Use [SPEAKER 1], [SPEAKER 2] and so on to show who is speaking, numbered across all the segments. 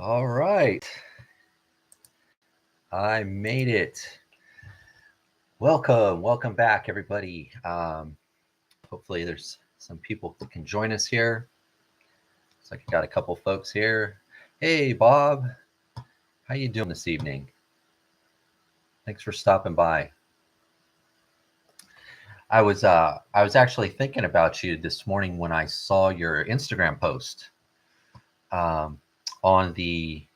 [SPEAKER 1] All right. I made it. Welcome back, everybody. Hopefully, there's some people that can join us here. Looks like I got a couple folks here. Hey, Bob, how you doing this evening? Thanks for stopping by. I was actually thinking about you this morning when I saw your Instagram post um, on the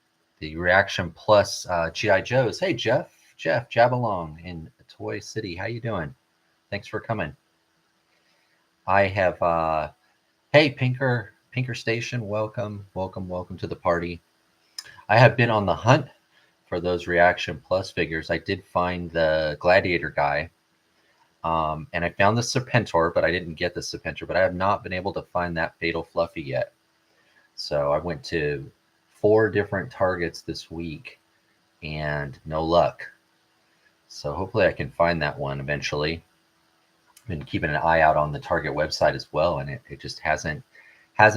[SPEAKER 1] Reaction Plus GI Joes. Hey, Jeff Jabalong in Toy City. How you doing? Thanks for coming. I have hey Pinker Station, welcome to the party. I have been on the hunt for those Reaction Plus figures. I did find the Gladiator guy, and I found the Serpentor, but I didn't get the Serpentor. But I have not been able to find that Fatal Fluffy yet. So I went to 4 different Targets this week, and no luck. So hopefully I can find that one eventually. Been keeping an eye out on the Target website as well, and it just hasn't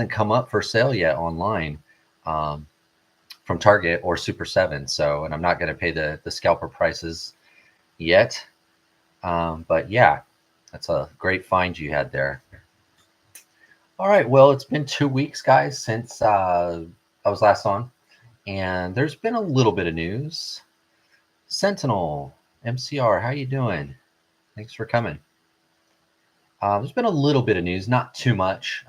[SPEAKER 1] come up for sale yet online from Target or Super 7. So, and I'm not going to pay the scalper prices yet. But yeah, that's a great find you had there. All right, well, it's been 2 weeks, guys, since I was last on, and there's been a little bit of news. Sentinel, MCR, how you doing? Thanks for coming. There's been a little bit of news, not too much.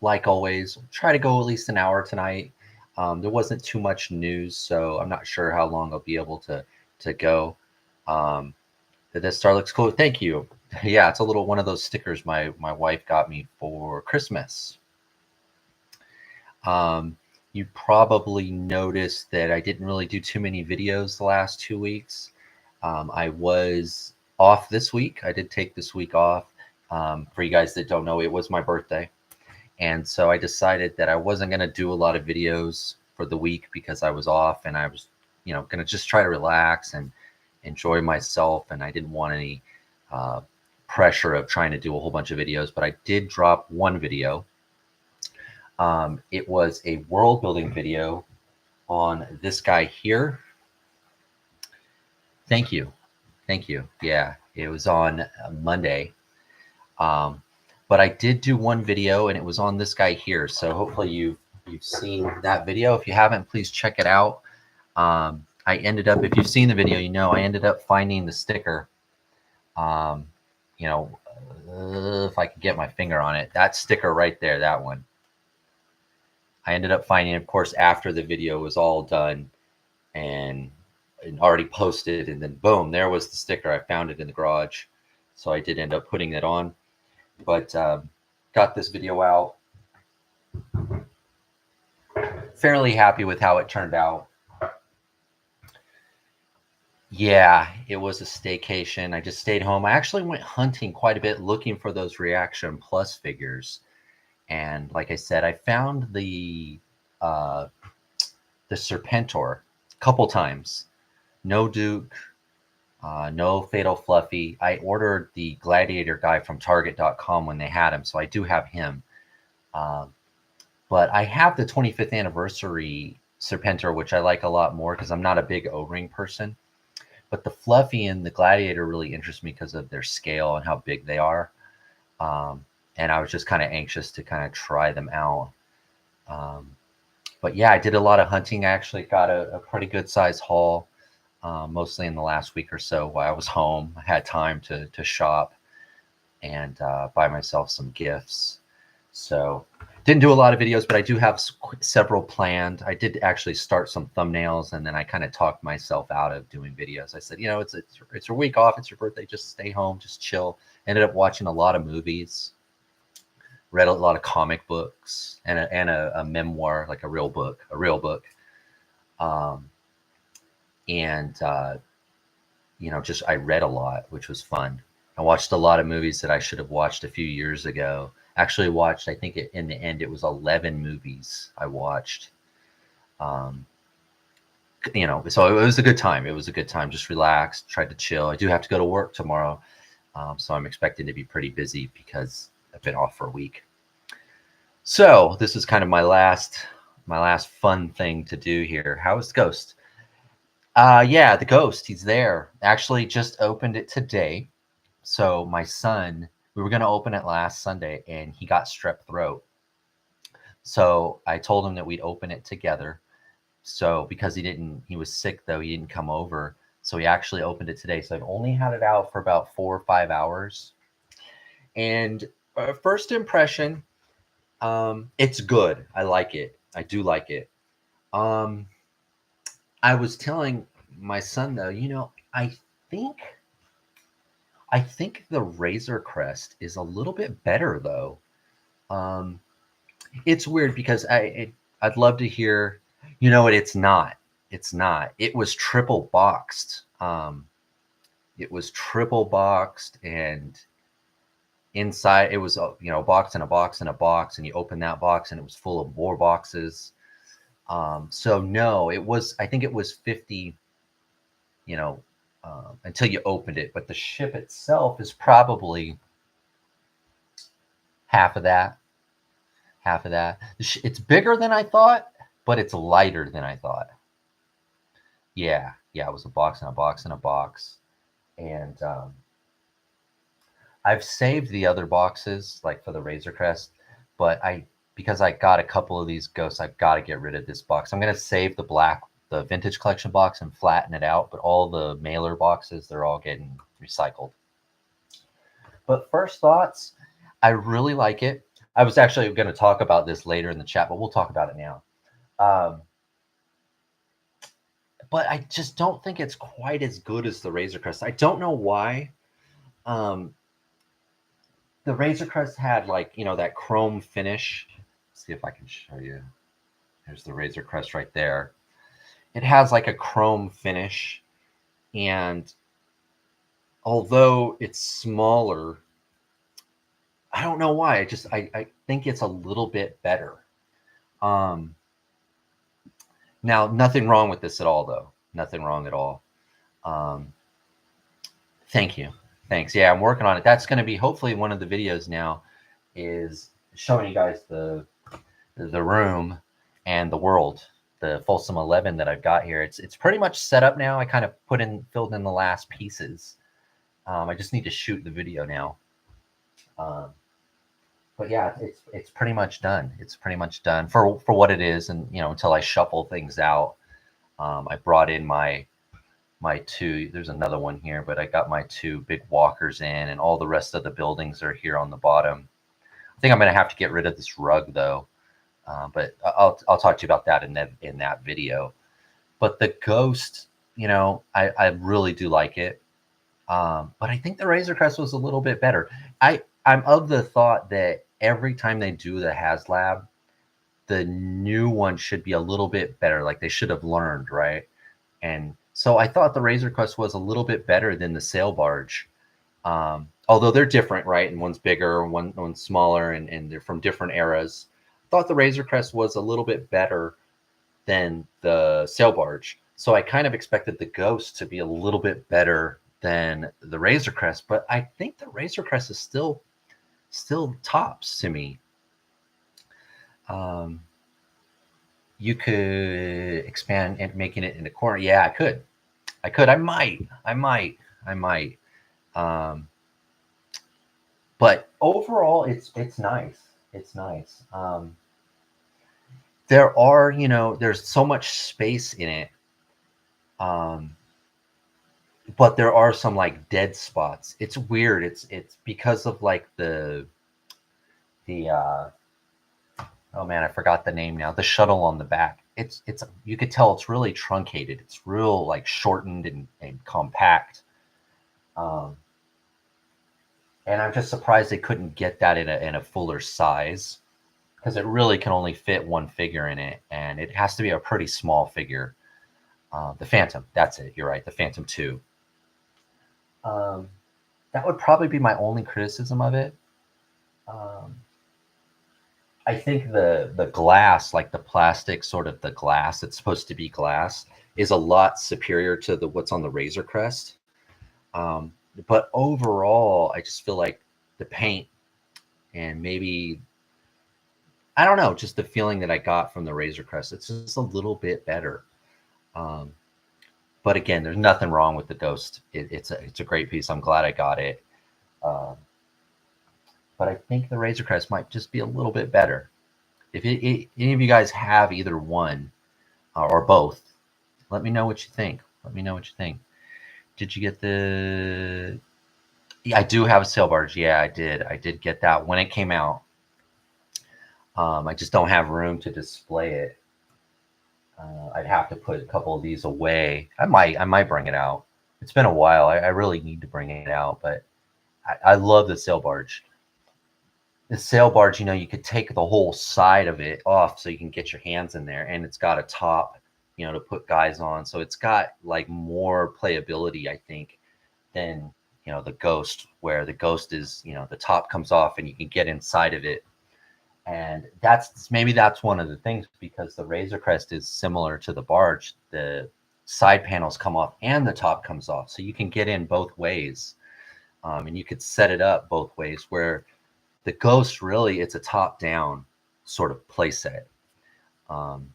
[SPEAKER 1] Like always, try to go at least an hour tonight. There wasn't too much news, so I'm not sure how long I'll be able to go. This star looks cool. Thank you. Yeah, it's a little one of those stickers my wife got me for Christmas. You probably noticed that I didn't really do too many videos the last 2 weeks. I was off this week. I did take this week off. For you guys that don't know, it was my birthday. And so I decided that I wasn't going to do a lot of videos for the week because I was off, and I was, going to just try to relax and enjoy myself. And I didn't want any pressure of trying to do a whole bunch of videos, but I did drop one video. It was a world building video on this guy here. Thank you. Yeah, it was on Monday. But I did do one video, and it was on this guy here. So hopefully you've seen that video. If you haven't, please check it out. I ended up, if you've seen the video, I ended up finding the sticker. If I could get my finger on it, that sticker right there, that one. I ended up finding, of course, after the video was all done and already posted, and then boom, there was the sticker. I found it in the garage. So I did end up putting it on. But got this video out. Fairly happy with how it turned out. Yeah, it was a staycation. I just stayed home. I actually went hunting quite a bit, looking for those Reaction Plus figures. And like I said, I found the Serpentor a couple times. No Duke. No Fatal Fluffy. I ordered the Gladiator guy from Target.com when they had him, so I do have him. But I have the 25th anniversary Serpentor, which I like a lot more because I'm not a big O-ring person. But the Fluffy and the Gladiator really interest me because of their scale and how big they are. And I was just kind of anxious to kind of try them out. But yeah, I did a lot of hunting. I actually got a pretty good size haul. Mostly in the last week or so while I was home. I had time to shop and buy myself some gifts. So didn't do a lot of videos, but I do have several planned. I did actually start some thumbnails, and then I kind of talked myself out of doing videos. I said, it's your week off. It's your birthday. Just stay home. Just chill. Ended up watching a lot of movies. Read a lot of comic books and a memoir, like a real book. Just I read a lot, which was fun. I watched a lot of movies that I should have watched a few years ago. Actually watched, I think in the end, it was 11 movies I watched. So it was a good time. Just relaxed, tried to chill. I do have to go to work tomorrow. So I'm expecting to be pretty busy because I've been off for a week. So this is kind of my last last fun thing to do here. How is Ghost? Yeah, the Ghost. He's there. Actually, just opened it today. So my son, we were going to open it last Sunday, and he got strep throat. So I told him that we'd open it together. So because he was sick though, he didn't come over. So he actually opened it today. So I've only had it out for about 4 or 5 hours. And first impression, it's good. I like it. I do like it. I was telling my son though, think I think the Razor Crest is a little bit better though. Um, it's weird because I'd love to hear, it's not. It's not. It was triple boxed. It was triple boxed, and inside it was a box and a box and a box, and you open that box and it was full of more boxes. So no, I think it was 50, until you opened it, but the ship itself is probably half of that. Half of that. It's bigger than I thought, but it's lighter than I thought. Yeah, it was a box and a box and a box. And I've saved the other boxes, like for the Razor Crest, but because I got a couple of these ghosts, I've got to get rid of this box. I'm going to save the vintage collection box and flatten it out, but all the mailer boxes, they're all getting recycled. But first thoughts, I really like it. I was actually going to talk about this later in the chat, but we'll talk about it now. But I just don't think it's quite as good as the Razor Crest. I don't know why. The Razor Crest had that chrome finish. Let's see if I can show you. There's the Razor Crest right there. It has like a chrome finish, and although it's smaller, I don't know why. I think it's a little bit better. Now, nothing wrong with this at all, though. Nothing wrong at all. Thank you. Thanks. Yeah, I'm working on it. That's going to be hopefully one of the videos now, is showing you guys the room and the world, the Folsom 11 that I've got here. It's pretty much set up now. I kind of filled in the last pieces. I just need to shoot the video now. But yeah, it's pretty much done. It's pretty much done for what it is, and until I shuffle things out. I brought in my two. There's another one here, but I got my two big walkers in, and all the rest of the buildings are here on the bottom. I think I'm going to have to get rid of this rug though, but I'll talk to you about that in that video. But the Ghost, I really do like it, but I think the Razor Crest was a little bit better. I'm of the thought that every time they do the HasLab, the new one should be a little bit better. Like they should have learned, right? And so I thought the Razor Crest was a little bit better than the sail barge. Although they're different, right? And one's bigger, one's smaller, and they're from different eras. I thought the Razor Crest was a little bit better than the sail barge. So I kind of expected the Ghost to be a little bit better than the Razor Crest, but I think the Razor Crest is still tops to me. You could expand and making it in the corner. Yeah, I could. I might. But overall, it's nice. It's nice. There's so much space in it. But there are some like dead spots. It's weird. It's because of like the oh man, I forgot the name now. The shuttle on the back. It's you could tell it's really truncated. It's real like shortened and compact. And I'm just surprised they couldn't get that in a fuller size, because it really can only fit one figure in it, and it has to be a pretty small figure. The Phantom, that's it. You're right. The Phantom 2. That would probably be my only criticism of it. I think the glass, like the plastic, sort of the glass that's supposed to be glass, is a lot superior to what's on the Razor Crest. But overall, I just feel like the paint and maybe I don't know, just the feeling that I got from the Razor Crest. It's just a little bit better. Um, but again, there's nothing wrong with the Ghost. It's a great piece. I'm glad I got it. Um, but I think the Razor Crest might just be a little bit better. If any of you guys have either one or both, let me know what you think. Let me know what you think. Did you get the? Yeah, I do have a sail barge. Yeah, I did. I did get that when it came out. I just don't have room to display it. I'd have to put a couple of these away. I might bring it out. It's been a while. I really need to bring it out, but I love the sail barge. The sail barge, you could take the whole side of it off so you can get your hands in there, and it's got a top, to put guys on. So it's got like more playability, I think, than the Ghost, where the Ghost is, the top comes off and you can get inside of it. And maybe that's one of the things, because the Razor Crest is similar to the barge. The side panels come off and the top comes off, so you can get in both ways, and you could set it up both ways. Where the Ghost, really, it's a top-down sort of play set, and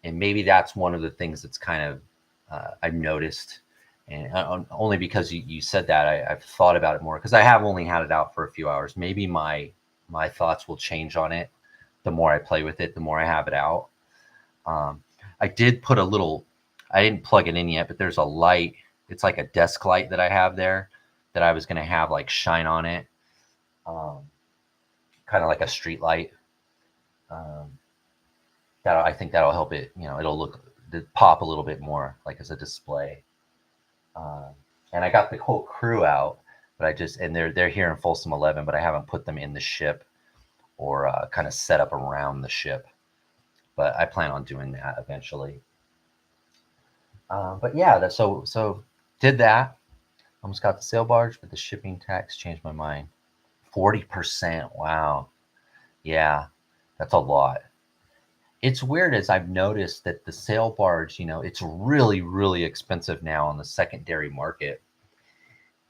[SPEAKER 1] maybe that's one of the things that's kind of I've noticed, and only because you said that, I've thought about it more, because I have only had it out for a few hours. Maybe my thoughts will change on it the more I play with it, the more I have it out. I did put I didn't plug it in yet, but there's a light. It's like a desk light that I have there that I was going to have like shine on it. Kind of like a street light. I think that'll help it, it'll pop a little bit more like as a display. And I got the whole crew out, but they're here in Folsom 11, but I haven't put them in the ship or kind of set up around the ship. But I plan on doing that eventually. But yeah, so did that. Almost got the sail barge, but the shipping tax changed my mind. 40%. Wow. Yeah, that's a lot. It's weird, as I've noticed that the sail barge, it's really, really expensive now on the secondary market.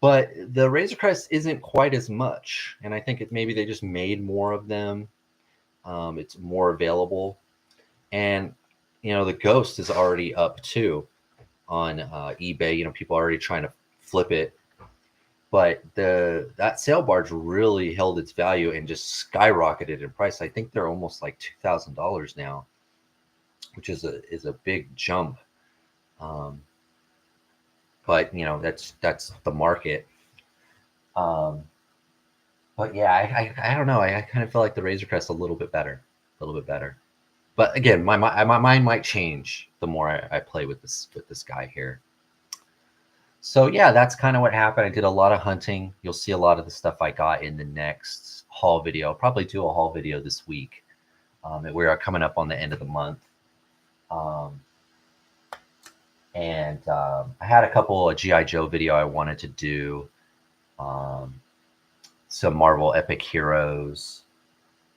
[SPEAKER 1] But the Razor Crest isn't quite as much. And I think maybe they just made more of them. It's more available. And, the Ghost is already up too on eBay. People are already trying to flip it. But that sail barge really held its value and just skyrocketed in price. I think they're almost like $2,000 now, which is a big jump. But that's the market. But yeah, I don't know. I kind of feel like the Razor Crest a little bit better. But again, my mind might change the more I play with this guy here. So yeah, that's kind of what happened. I did a lot of hunting. You'll see a lot of the stuff I got in the next haul video. I'll probably do a haul video this week. We are coming up on the end of the month. I had a couple of G.I. Joe video I wanted to do. Some Marvel Epic Heroes,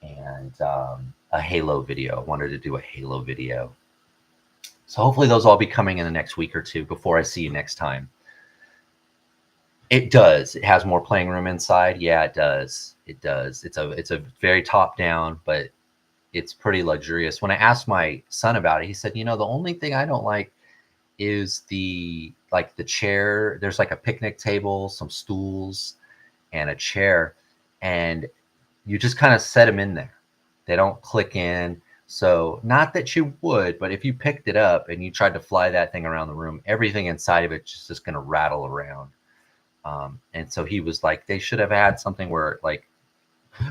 [SPEAKER 1] and a Halo video. I wanted to do a Halo video. So hopefully those will all be coming in the next week or two before I see you next time. It does. It has more playing room inside. Yeah, it does. It does. It's a very top down, but it's pretty luxurious. When I asked my son about it, he said, the only thing I don't like is the chair. There's like a picnic table, some stools, and a chair, and you just kind of set them in there. They don't click in. So not that you would, but if you picked it up and you tried to fly that thing around the room, everything inside of it's just going to rattle around. And so he was like, they should have had something where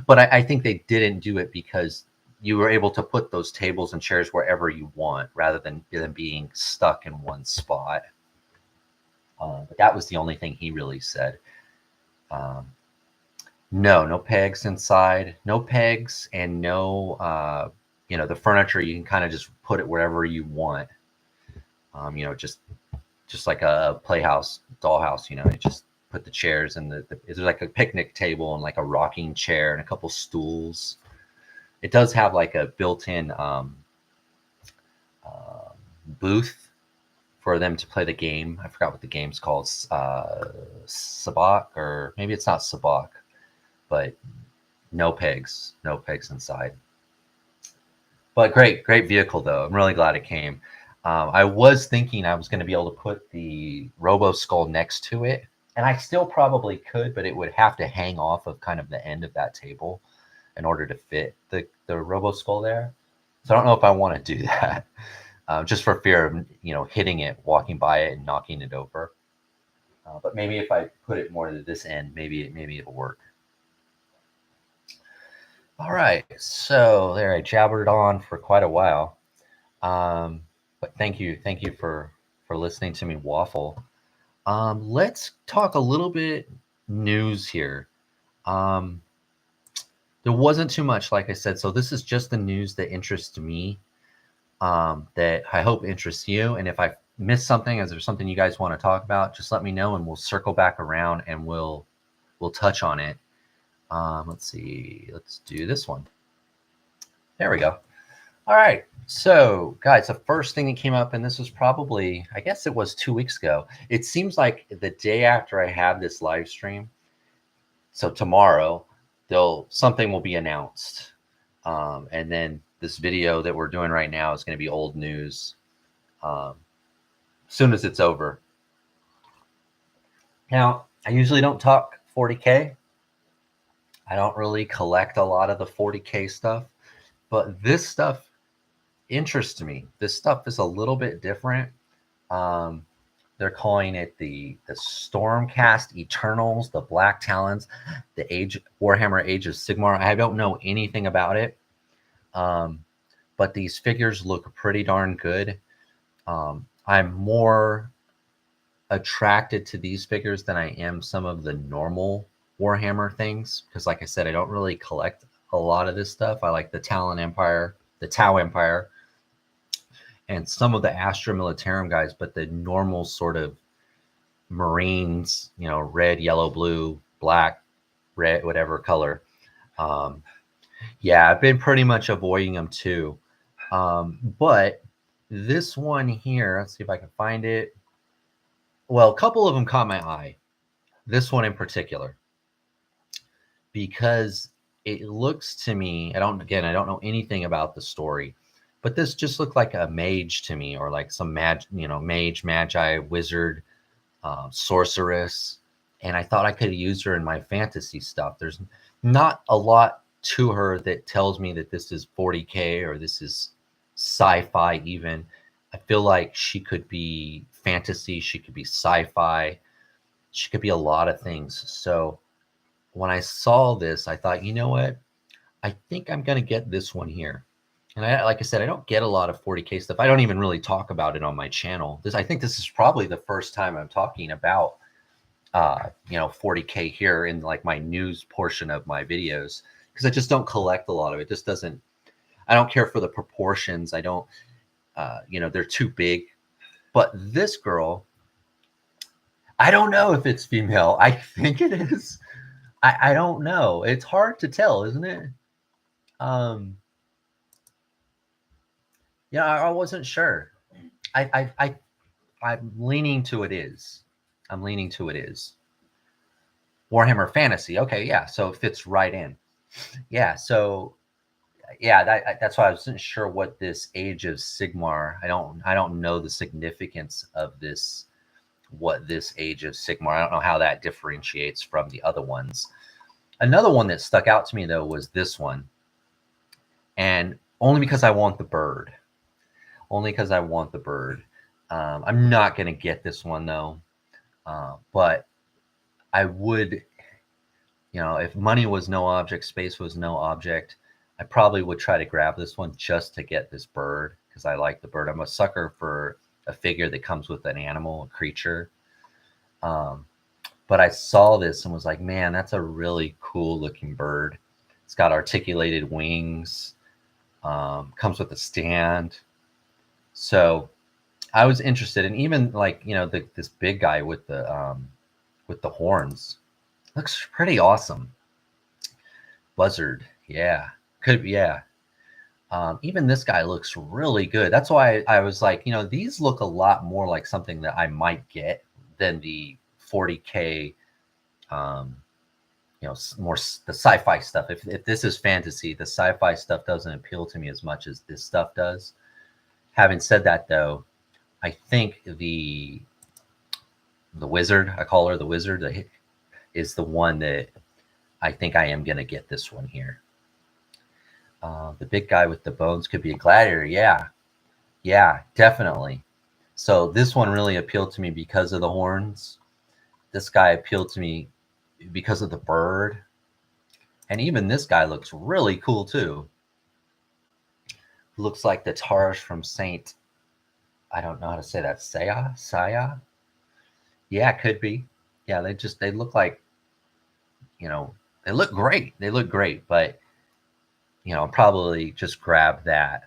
[SPEAKER 1] but I think they didn't do it because you were able to put those tables and chairs wherever you want, rather than them being stuck in one spot. But that was the only thing he really said. No pegs inside, no pegs, and no, the furniture, you can kind of just put it wherever you want. Just like a playhouse, dollhouse, you just put the chairs and there's like a picnic table and like a rocking chair and a couple stools. It does have like a built-in booth for them to play the game. I forgot what the game's called. Sabacc, or maybe it's not Sabacc, but no pegs inside. But great vehicle though. I'm really glad it came. I was thinking I was going to be able to put the Robo Skull next to it, and I still probably could, but it would have to hang off of kind of the end of that table in order to fit the Robo Skull there. So I don't know if I want to do that, just for fear of hitting it, walking by it, and knocking it over. But maybe if I put it more to this end, maybe it'll work. All right, so there I jabbered on for quite a while, but thank you for listening to me waffle. Let's talk a little bit news here. There wasn't too much, like I said, so this is just the news that interests me, that I hope interests you. And if I missed something, is there something you guys want to talk about, just let me know and we'll circle back around and we'll touch on it. Let's see, let's do this one. There we go. All right, so guys, the first thing that came up, and this was probably, I guess it was 2 weeks ago. It seems like the day after I have this live stream, so tomorrow, something will be announced, and then this video that we're doing right now is going to be old news. As soon as it's over. Now, I usually don't talk 40K. I don't really collect a lot of the 40K stuff, but this stuff interests me. This stuff is a little bit different. They're calling it the Stormcast Eternals, the Black Talons, the Warhammer Age of Sigmar. I don't know anything about it, but these figures look pretty darn good. I'm more attracted to these figures than I am some of the normal Warhammer things, because like I said, I don't really collect a lot of this stuff. I like the Talon Empire, the Tau Empire, and some of the Astra Militarum guys, but the normal sort of Marines, red, yellow, blue, black, red, whatever color. Yeah, I've been pretty much avoiding them too. But this one here, let's see if I can find it. Well, a couple of them caught my eye. This one in particular, because it looks to me, I don't know anything about the story, but this just looked like a mage to me, or like some mage, magi, wizard, sorceress. And I thought I could use her in my fantasy stuff. There's not a lot to her that tells me that this is 40K or this is sci-fi even. I feel like she could be fantasy, she could be sci-fi, she could be a lot of things. So when I saw this, I thought, you know what? I think I'm going to get this one here. And like I said, I don't get a lot of 40K stuff. I don't even really talk about it on my channel. I think this is probably the first time I'm talking about, 40K here in like my news portion of my videos, because I just don't collect a lot of it. Just doesn't, I don't care for the proportions. I don't, they're too big. But this girl, I don't know if it's female. I think it is. I don't know. It's hard to tell, isn't it? Yeah, I wasn't sure. I'm leaning to it is. I'm leaning to it is. Warhammer Fantasy. Okay, yeah. So it fits right in. Yeah. So yeah, that's why I wasn't sure what this Age of Sigmar. I don't know the significance of this. What this Age of Sigmar. I don't know how that differentiates from the other ones. Another one that stuck out to me though was this one, and only because I want the bird. Only because I want the bird. I'm not going to get this one though, but I would, if money was no object, space was no object, I probably would try to grab this one just to get this bird, because I like the bird. I'm a sucker for a figure that comes with an animal, a creature. But I saw this and was like, man, that's a really cool looking bird. It's got articulated wings, comes with a stand. So I was interested, and even like, this big guy with the horns looks pretty awesome. Buzzard, yeah, could be, yeah. Even this guy looks really good. That's why I was like, these look a lot more like something that I might get than the 40K more the sci-fi stuff. If this is fantasy, the sci-fi stuff doesn't appeal to me as much as this stuff does. Having said that, though, I think the wizard, I call her the wizard, is the one that I think I am gonna get this one here. The big guy with the bones could be a gladiator. Yeah, definitely. So this one really appealed to me because of the horns. This guy appealed to me because of the bird. And even this guy looks really cool too. Looks like the Tarish from Saint, I don't know how to say that, Saya? Yeah, could be. Yeah, they look like, they look great. They look great, but probably just grab that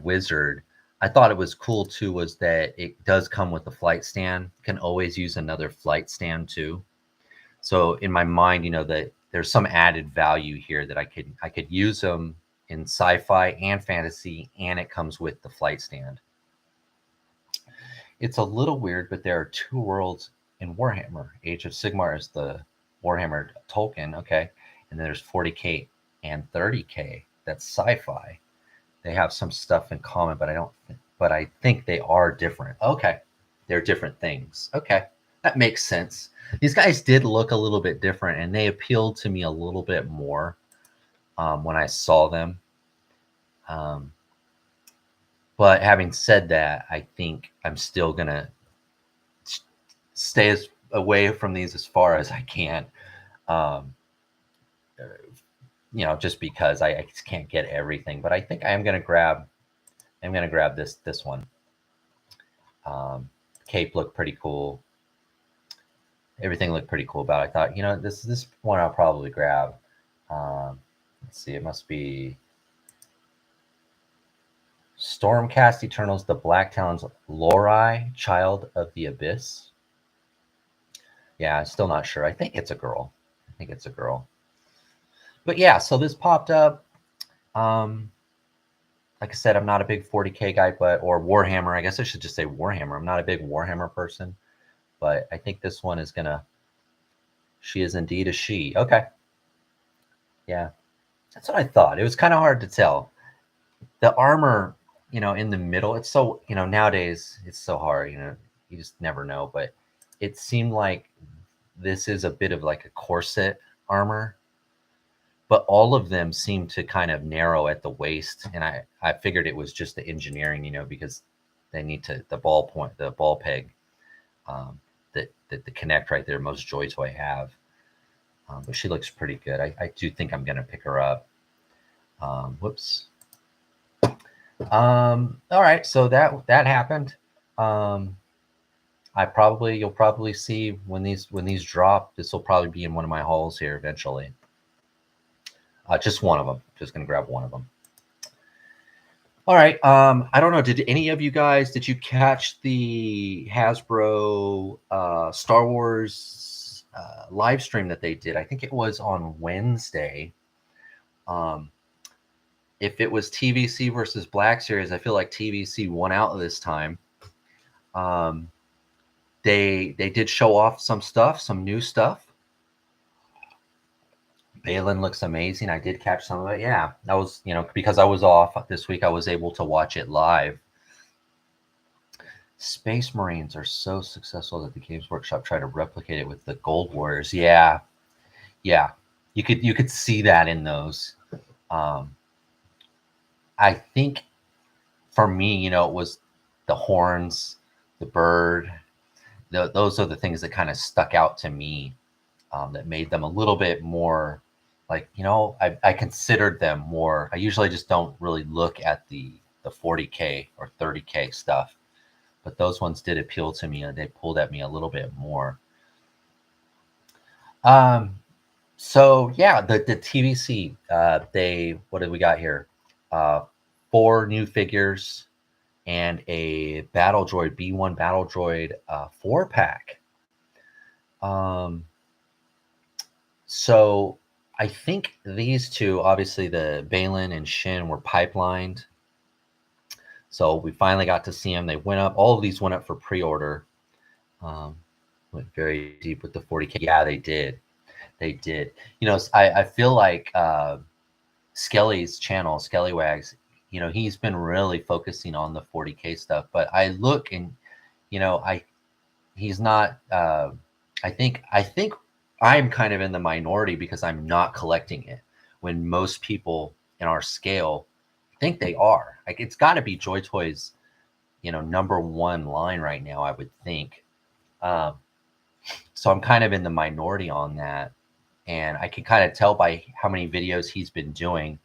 [SPEAKER 1] wizard. I thought it was cool too was that it does come with a flight stand. Can always use another flight stand too. So in my mind, that there's some added value here that I could use them in sci-fi and fantasy, and it comes with the flight stand. It's a little weird, but there are two worlds in Warhammer. Age of Sigmar is the Warhammer Tolkien, okay, and then there's 40K and 30K. That's sci-fi. They have some stuff in common, but I think they are different. Okay, they're different things. Okay, that makes sense. These guys did look a little bit different, and they appealed to me a little bit more when I saw them. But having said that, I think I'm still gonna stay away from these as far as I can. Just because I just can't get everything. But I think I'm gonna grab this one. Cape looked pretty cool. Everything looked pretty cool about it. I thought, this one I'll probably grab. Let's see, it must be Stormcast Eternals, the Black Talons, Lorai, Child of the Abyss. Yeah, I'm still not sure. I think it's a girl. But yeah, so this popped up. Like I said, I'm not a big 40K guy, or Warhammer. I guess I should just say Warhammer. I'm not a big Warhammer person, but I think this one is she is indeed a she. Okay. Yeah, that's what I thought. It was kind of hard to tell. The armor, in the middle, it's so, nowadays it's so hard, you just never know, but it seemed like this is a bit of like a corset armor, but all of them seem to kind of narrow at the waist. And I figured it was just the engineering, because they need the ball peg, that the Connect right there, most Joy Toy have. But she looks pretty good. I do think I'm going to pick her up. Whoops. All right. So that happened. You'll probably see when these drop, this will probably be in one of my hauls here eventually. Just one of them. Just going to grab one of them. All right. I don't know. Did you catch the Hasbro Star Wars live stream that they did? I think it was on Wednesday. If it was TVC versus Black Series, I feel like TVC won out this time. They did show off some stuff, some new stuff. Balin looks amazing. I did catch some of it. Yeah, that was, because I was off this week, I was able to watch it live. Space Marines are so successful that the Games Workshop tried to replicate it with the Gold Warriors. Yeah. You could see that in those. I think for me, it was the horns, the bird. Those are the things that kind of stuck out to me, that made them a little bit more like, I considered them more. I usually just don't really look at the 40K or 30K stuff, but those ones did appeal to me, and they pulled at me a little bit more. So yeah, the TVC, what did we got here? 4 new figures and a Battle Droid, B1 Battle Droid 4-pack. So I think these two, obviously the Balin and Shin, were pipelined. So we finally got to see them. They went up. All of these went up for pre-order. Went very deep with the 40K. Yeah, they did. They did. You know, I feel like Skelly's channel, Skellywags, you know, he's been really focusing on the 40K stuff. But I look and, you know, he's not. I think I'm kind of in the minority because I'm not collecting it. When most people in our scale think they are. Like it's got to be Joy Toys, you know, number one line right now. I would think. Um, so I'm kind of in the minority on that, and I can kind of tell by how many videos he's been doing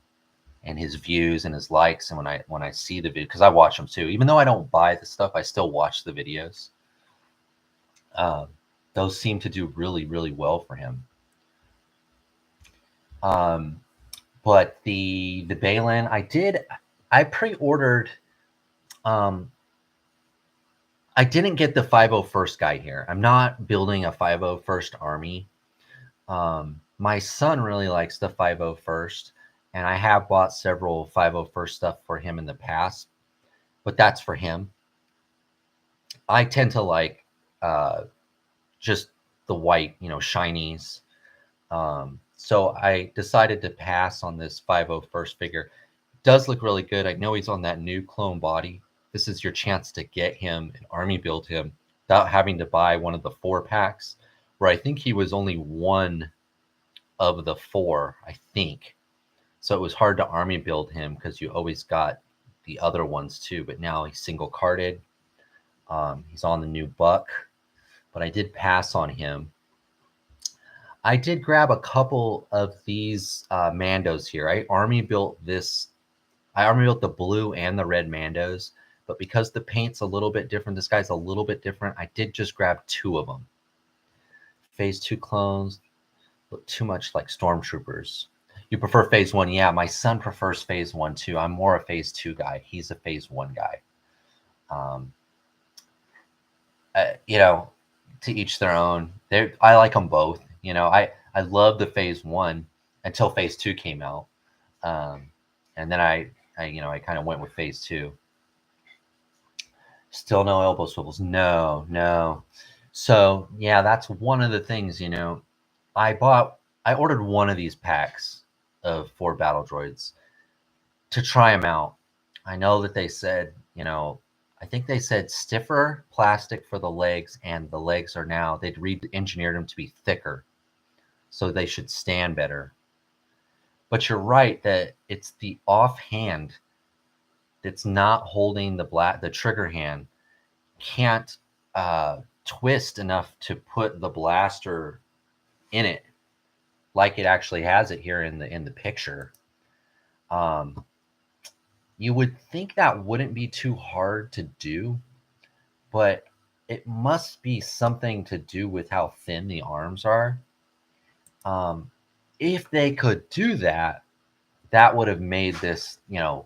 [SPEAKER 1] and his views and his likes. And when I see the video, because I watch them too, even though I don't buy the stuff, I still watch the videos. Um, those seem to do really, really well for him. Um, but the Balin, I pre-ordered. Um, I didn't get the 501st guy here. I'm not building a 501st army. My son really likes the 501st, and I have bought several 501st stuff for him in the past, but that's for him. I tend to like just the white, you know, shinies. So I decided to pass on this 501st figure. It does look really good. I know he's on that new clone body. This is your chance to get him and army build him without having to buy one of the 4 packs, where I think he was only one of the 4, I think. So it was hard to army build him because you always got the other ones too. But now he's single carded. He's on the new buck, but I did pass on him. I did grab a couple of these Mandos here. I army built the blue and the red Mandos, but because the paint's a little bit different, this guy's a little bit different, I did just grab 2 of them. Phase 2 clones look too much like Stormtroopers. You prefer Phase 1? Yeah, my son prefers Phase 1 too. I'm more a Phase 2 guy. He's a Phase 1 guy. You know, to each their own. I like them both. You know, I love the Phase 1 until Phase 2 came out. And then I kind of went with Phase 2. Still no elbow swivels. No. So yeah, that's one of the things, you know, I ordered one of these packs of 4 battle droids to try them out. I know that they said, you know, I think they said stiffer plastic for the legs, and the legs are now, they'd re-engineered them to be thicker, so they should stand better. But you're right that it's the offhand that's not holding the trigger hand can't twist enough to put the blaster in it like it actually has it here in the picture. You would think that wouldn't be too hard to do, but it must be something to do with how thin the arms are. If they could do that, that would have made this, you know,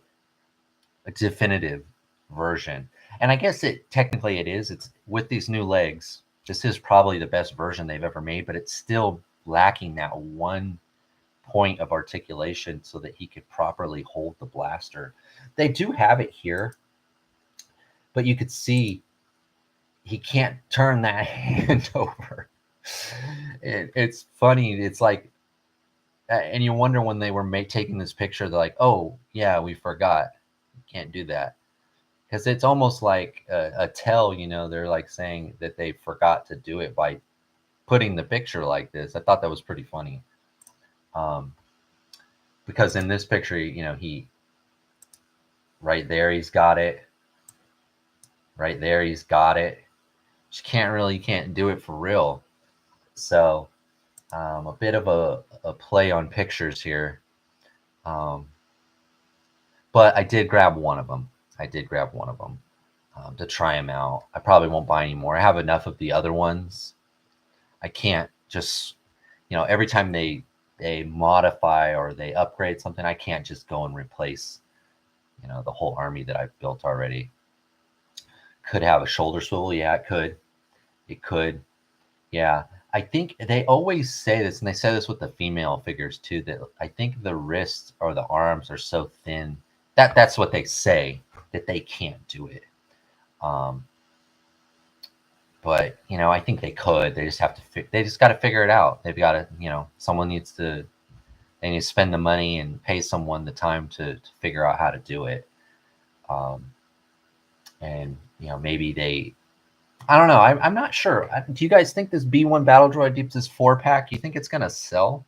[SPEAKER 1] a definitive version. And I guess technically it is. It's with these new legs. This is probably the best version they've ever made, but it's still lacking that one point of articulation so that he could properly hold the blaster. They do have it here, but you could see he can't turn that hand over. It's funny. It's like, and you wonder when they were taking this picture, they're like, oh yeah, we forgot. You can't do that. Because it's almost like a tell, you know, they're like saying that they forgot to do it by putting the picture like this. I thought that was pretty funny. Because in this picture, you know, right there, he's got it. Right there, he's got it. Just can't do it for real. So a bit of a play on pictures here. But I did grab one of them. To try them out. I probably won't buy any more. I have enough of the other ones. I can't just, you know, every time they modify or they upgrade something, I can't just go and replace, you know, the whole army that I've built already. Could have a shoulder swivel. Yeah, it could. Yeah. I think they always say this, and they say this with the female figures too, that I think the wrists or the arms are so thin. That's what they say, that they can't do it. but I think they could. They just have to. They just got to figure it out. They've got to. Someone needs to. They need to spend the money and pay someone the time to figure out how to do it. Um, and maybe they. I don't know. I'm not sure. Do you guys think this B1 Battle Droid Deeps, this 4-pack? You think it's gonna sell?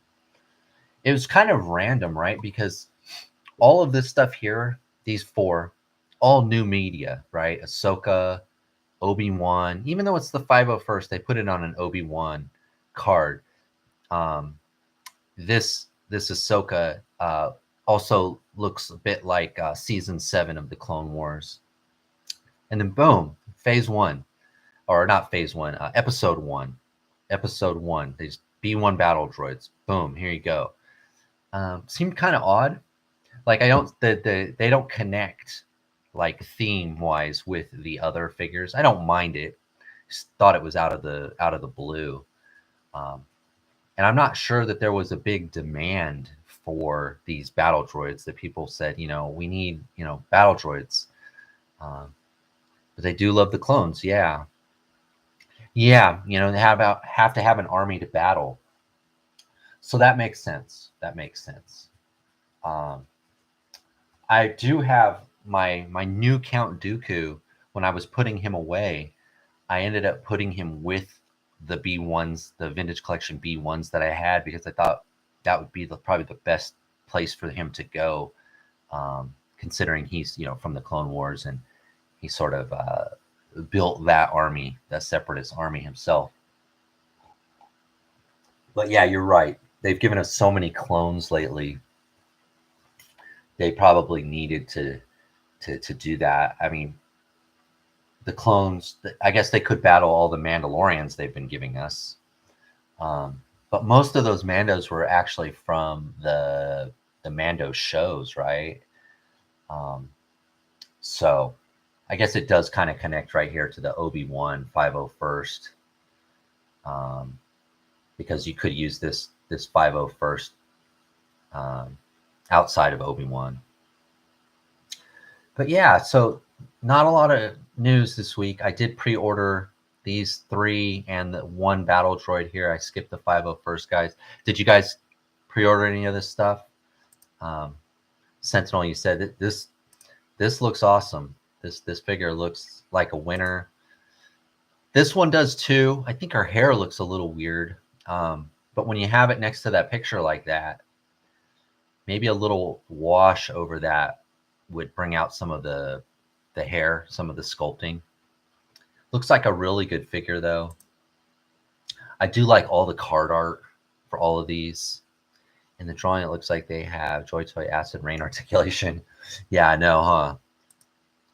[SPEAKER 1] It was kind of random, right? Because all of this stuff here, these 4, all new media, right? Ahsoka, Obi-Wan, even though it's the 501st, they put it on an Obi-Wan card. This Ahsoka also looks a bit like season 7 of the Clone Wars. And then boom, phase 1, or not phase 1, episode 1. Episode 1, these B1 battle droids. Boom, here you go. Seemed kind of odd. Like they don't connect like theme wise with the other figures. I don't mind it. Just thought it was out of the blue. And I'm not sure that there was a big demand for these battle droids that people said, we need, battle droids. But they do love the clones. Yeah. Yeah. They have to have an army to battle. So that makes sense. I do have my new Count Dooku. When I was putting him away, I ended up putting him with the B1s, the vintage collection B1s that I had, because I thought that would be probably the best place for him to go, considering he's from the Clone Wars, and he sort of built that army, that Separatist army himself. But yeah, you're right. They've given us so many clones lately. They probably needed to do that. I mean, the clones, I guess they could battle all the Mandalorians they've been giving us. But most of those Mandos were actually from the Mando shows, right? So I guess it does kind of connect right here to the Obi-Wan 501st, because you could use this 501st outside of Obi-Wan. But yeah, so not a lot of news this week. I did pre-order these 3 and the 1 battle droid here. I skipped the 501st guys. Did you guys pre-order any of this stuff? Sentinel, you said that this looks awesome. This figure looks like a winner. This one does too. I think her hair looks a little weird. But when you have it next to that picture like that, maybe a little wash over that would bring out some of the hair, some of the sculpting. Looks like a really good figure though. I do like all the card art for all of these. In the drawing, it looks like they have Joy Toy Acid Rain articulation. Yeah, I know, huh?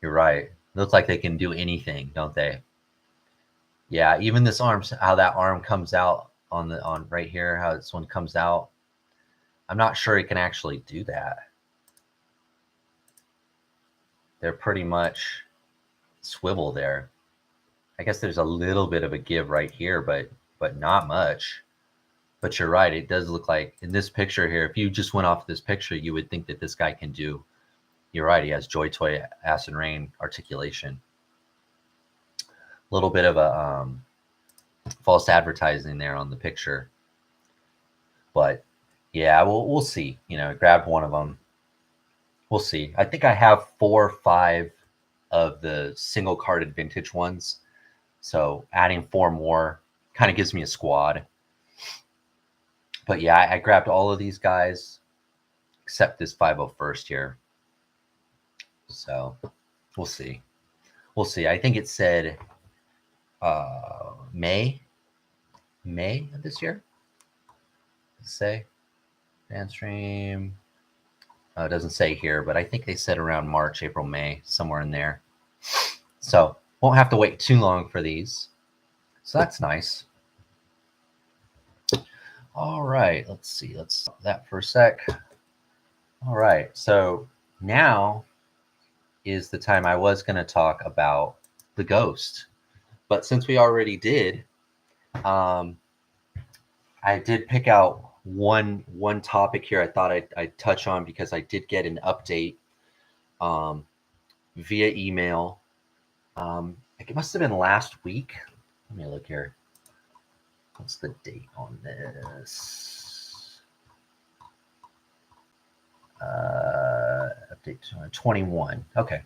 [SPEAKER 1] You're right. Looks like they can do anything, don't they? Yeah, even this arm, how that arm comes out on right here, how this one comes out. I'm not sure it can actually do that. They're pretty much swivel there. I guess there's a little bit of a give right here, but not much. But you're right. It does look like in this picture here, if you just went off this picture, you would think that this guy can do. You're right. He has Joy Toy Acid Rain articulation. A little bit of a false advertising there on the picture. But yeah, we'll see. I grabbed one of them. We'll see. I think I have 4 or 5 of the single carded vintage ones. So adding 4 more kind of gives me a squad. But yeah, I grabbed all of these guys except this 501st here. So we'll see. We'll see. I think it said May of this year. Let's say fan stream. It doesn't say here, but I think they said around March, April, May, somewhere in there. So won't have to wait too long for these. So that's nice. All right, let's see. Let's stop that for a sec. All right, so now is the time I was going to talk about the Ghost. But since we already did, I did pick out one topic here I thought I'd touch on, because I did get an update via email. It must have been last week. Let me look here. What's the date on this? Update 21. Okay.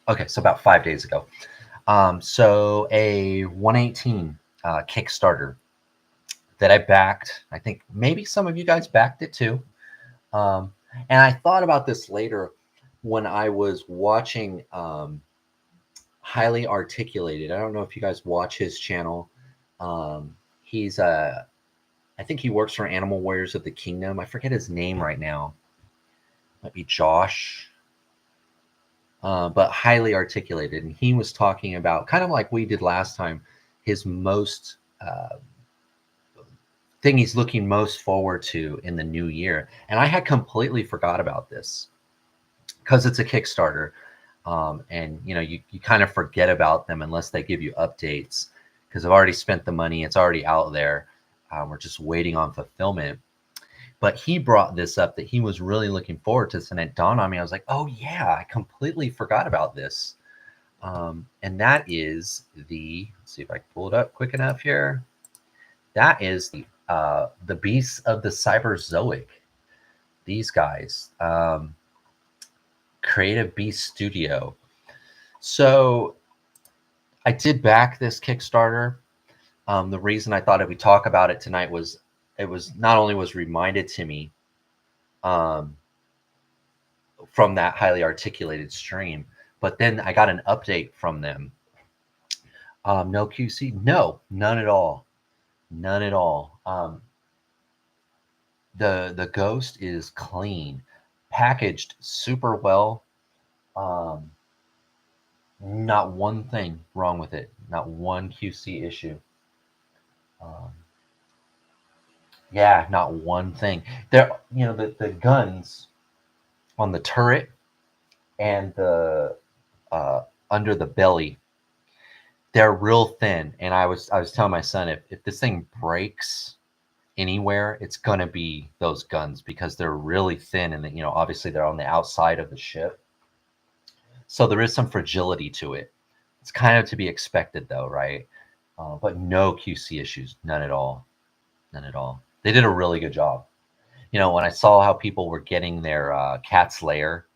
[SPEAKER 1] Okay, so about 5 days ago. So a 118 Kickstarter that I backed. I think maybe some of you guys backed it too. And I thought about this later when I was watching Highly Articulated. I don't know if you guys watch his channel. He's I think he works for Animal Warriors of the Kingdom. I forget his name right now. Might be Josh. But Highly Articulated. And he was talking about, kind of like we did last time, his most thing he's looking most forward to in the new year. And I had completely forgot about this because it's a Kickstarter. And you kind of forget about them unless they give you updates, because I've already spent the money. It's already out there. We're just waiting on fulfillment. But he brought this up that he was really looking forward to this, and it dawned on me. I was like, oh yeah, I completely forgot about this. And that is let's see if I can pull it up quick enough here. That is the Beasts of the Cyberzoic. These guys, Creative Beast Studio. So I did back this Kickstarter. The reason I thought we'd talk about it tonight was it was not only was reminded to me from that Highly Articulated stream, but then I got an update from them. No QC? No, none at all. None at all. The Ghost is clean, packaged super well. Not one thing wrong with it. Not one QC issue. Yeah, not one thing. There, the guns on the turret and the under the belly, they're real thin. And I was telling my son, if this thing breaks anywhere, it's gonna be those guns, because they're really thin, and obviously they're on the outside of the ship, so there is some fragility to it. It's kind of to be expected, though, right? But no QC issues, none at all. None at all. They did a really good job. When I saw how people were getting their Cat's Lair,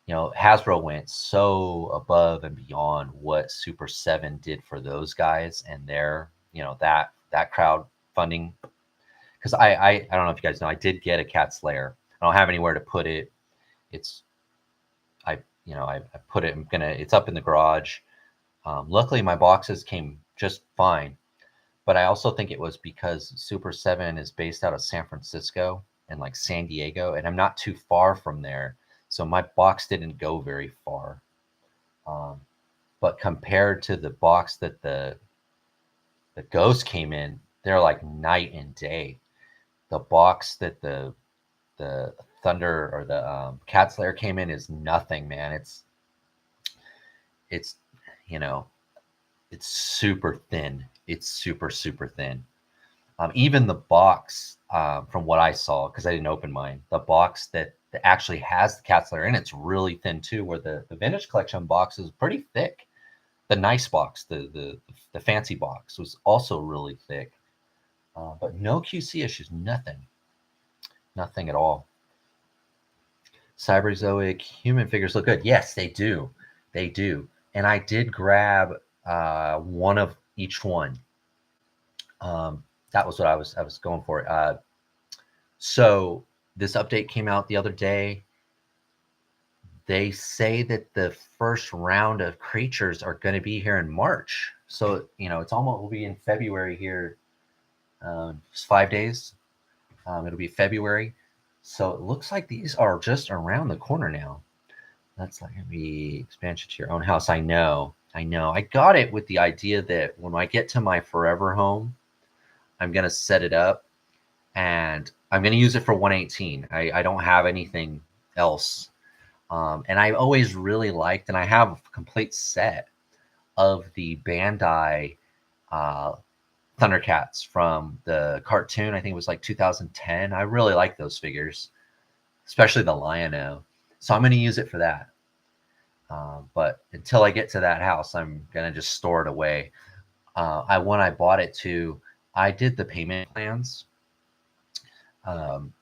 [SPEAKER 1] Hasbro went so above and beyond what Super 7 did for those guys and their, that crowdfunding. Because I don't know if you guys know, I did get a Cat's Lair. I don't have anywhere to put it. I put it. It's up in the garage. Luckily, my boxes came just fine. But I also think it was because Super 7 is based out of San Francisco and like San Diego, and I'm not too far from there. So my box didn't go very far. But compared to the box that the Ghost came in, they're like night and day. The box that the Thunder or the Cat's Lair came in is nothing, man. It's it's super thin. It's super, super thin. Even the box, from what I saw, because I didn't open mine, the box that actually has the Cat's Lair in it's really thin too, where the Vintage Collection box is pretty thick. The nice box, the fancy box, was also really thick. But no QC issues, nothing. Nothing at all. Cyberzoic human figures look good. Yes, they do. They do. And I did grab one of each one. That was what I was going for. So this update came out the other day. They say that the first round of creatures are going to be here in March. So, it's almost, will be in February here. It's 5 days. It'll be February. So it looks like these are just around the corner now. That's like going to be expansion to your own house. I know. I got it with the idea that when I get to my forever home, I'm going to set it up and I'm going to use it for 118. I don't have anything else. And I've always really liked, and I have a complete set of the Bandai Thundercats from the cartoon. I think it was like 2010. I really like those figures, especially the Lion-O. So I'm going to use it for that. But until I get to that house, I'm going to just store it away. When I bought it too, I did the payment plans.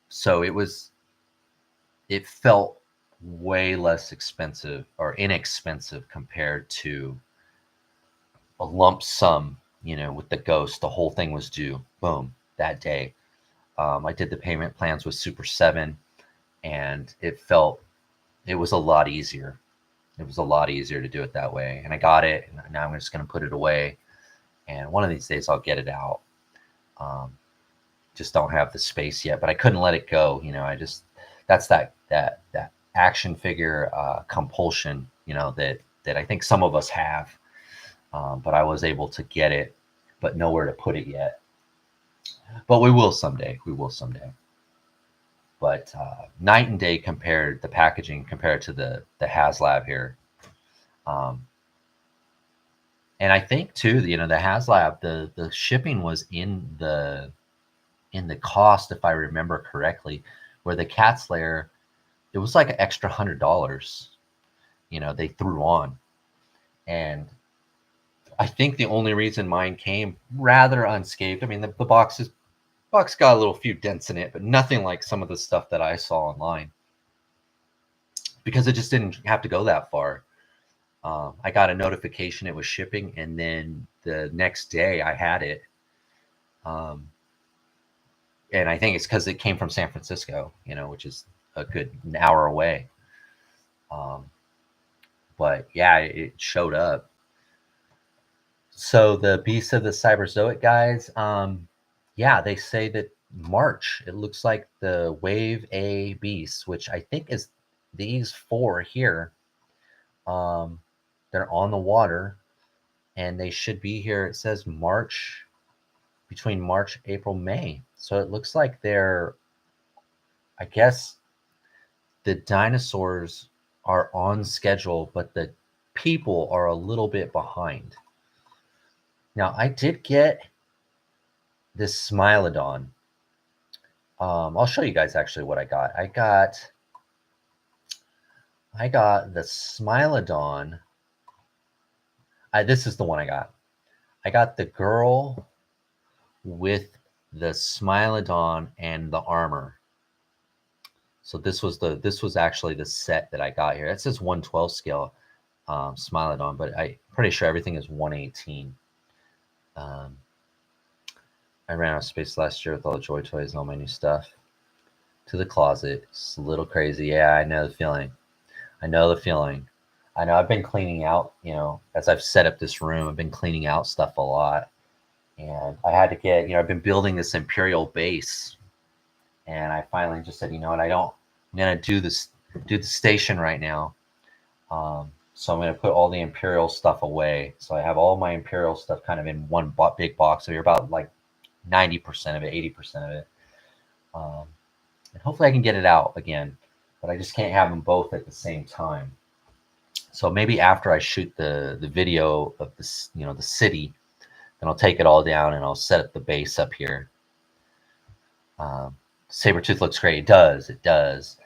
[SPEAKER 1] So it felt way less expensive or inexpensive compared to a lump sum, with the Ghost. The whole thing was due, boom, that day. I did the payment plans with Super 7, and it was a lot easier. It was a lot easier to do it that way. And I got it, and now I'm just going to put it away. And one of these days I'll get it out. Just don't have the space yet, but I couldn't let it go. That's that action figure compulsion, that I think some of us have. But I was able to get it, but nowhere to put it yet. But we will someday. We will someday. But night and day compared the packaging compared to the HasLab here. And I think too, the HasLab, the shipping was in the cost, if I remember correctly, where the Cat's Lair, it was like an extra $100. They threw on, and I think the only reason mine came rather unscathed. I mean, the box got a little few dents in it, but nothing like some of the stuff that I saw online, because it just didn't have to go that far. I got a notification it was shipping, and then the next day I had it. And I think it's because it came from San Francisco, which is a good hour away. But yeah, it showed up. So the Beast of the Cyberzoic guys, yeah, they say that March, it looks like the Wave A Beasts, which I think is these 4 here. They're on the water, and they should be here. It says March, between March, April, May. So it looks like I guess the dinosaurs are on schedule, but the people are a little bit behind. Now, I did get this Smilodon. I'll show you guys actually what I got. I got the Smilodon. This is the one I got. I got the girl with the Smilodon and the armor. So this was actually the set that I got here. It says 112 scale Smilodon, but I'm pretty sure everything is 118. I ran out of space last year with all the Joy Toys and all my new stuff. To the closet. It's a little crazy. Yeah, I know the feeling. I know I've been cleaning out, as I've set up this room, I've been cleaning out stuff a lot. And I had to get, I've been building this Imperial base. And I finally just said, I'm going to do the station right now. So I'm going to put all the Imperial stuff away. So I have all my Imperial stuff kind of in one big box. So you're about like 90% of it, 80% of it. And hopefully I can get it out again, but I just can't have them both at the same time. So maybe after I shoot the video of this, the city, then I'll take it all down and I'll set up the base up here. Sabretooth looks great. It does.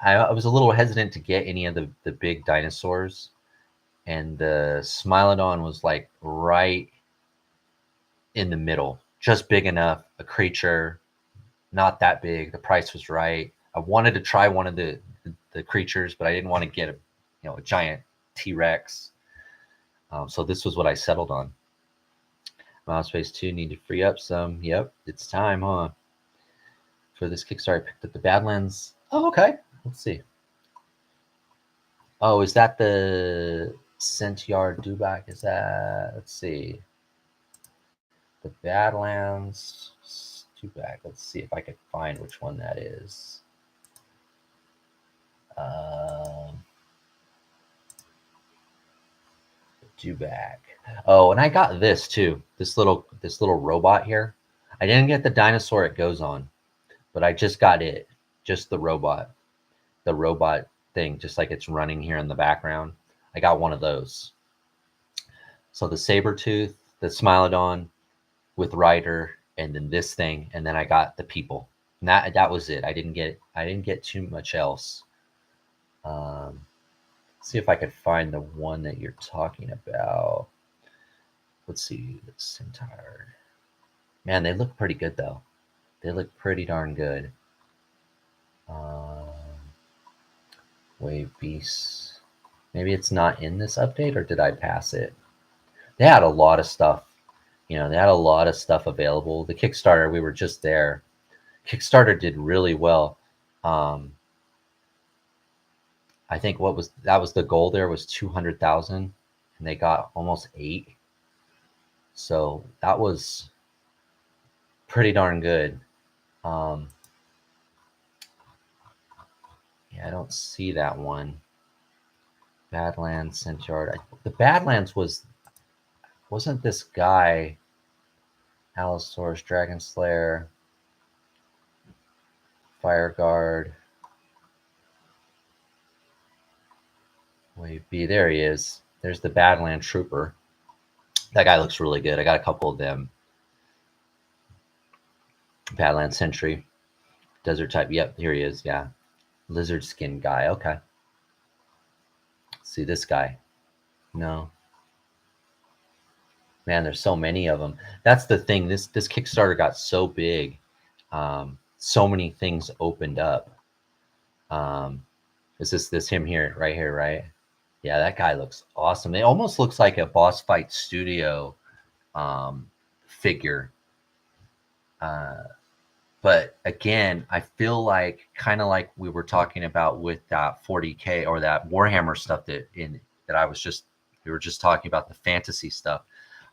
[SPEAKER 1] I was a little hesitant to get any of the big dinosaurs, and the Smilodon was like right in the middle, just big enough, a creature, not that big. The price was right. I wanted to try one of the creatures, but I didn't want to get a giant T-Rex. So this was what I settled on. Milespace 2 need to free up some. Yep, it's time, huh? For this Kickstarter, I picked up the Badlands. Oh, okay. Let's see. Oh, is that the Centaur Dewback? Is that? Let's see. The Badlands Dewback. Let's see if I can find which one that is. Dewback. Oh, and I got this too. This little robot here. I didn't get the dinosaur it goes on, but I just got it. Just the robot. The robot thing, just like it's running here in the background. I got one of those. So the Sabretooth, the Smilodon with Ryder, and then this thing, and then I got the people. And that was it. I didn't get too much else. See if I could find the one that you're talking about. let's see, the Centaur. Man, they look pretty good though. They look pretty darn good. Um, Wave Beasts. Maybe it's not in this update, or did I pass it? They had a lot of stuff. They had a lot of stuff available. The Kickstarter, we were just there. Kickstarter did really well. Um, I think that was the goal there was 200,000, and they got almost 8. So that was pretty darn good. Um, yeah, I don't see that one. Badlands Centaur. The Badlands wasn't this guy Allosaurus, Dragon Slayer, Fire Guard. Wave B, there he is. There's the Badland Trooper. That guy looks really good. I got a couple of them. Badland Sentry. Desert type. Yep, here he is. Yeah. Lizard skin guy. Okay. See this guy. No. Man, there's so many of them. That's the thing. This Kickstarter got so big. So many things opened up. Is this him here, right here, right? Yeah, that guy looks awesome. It almost looks like a Boss Fight Studio figure. But again, I feel like kind of like we were talking about with that 40K or that Warhammer stuff that we were just talking about the fantasy stuff.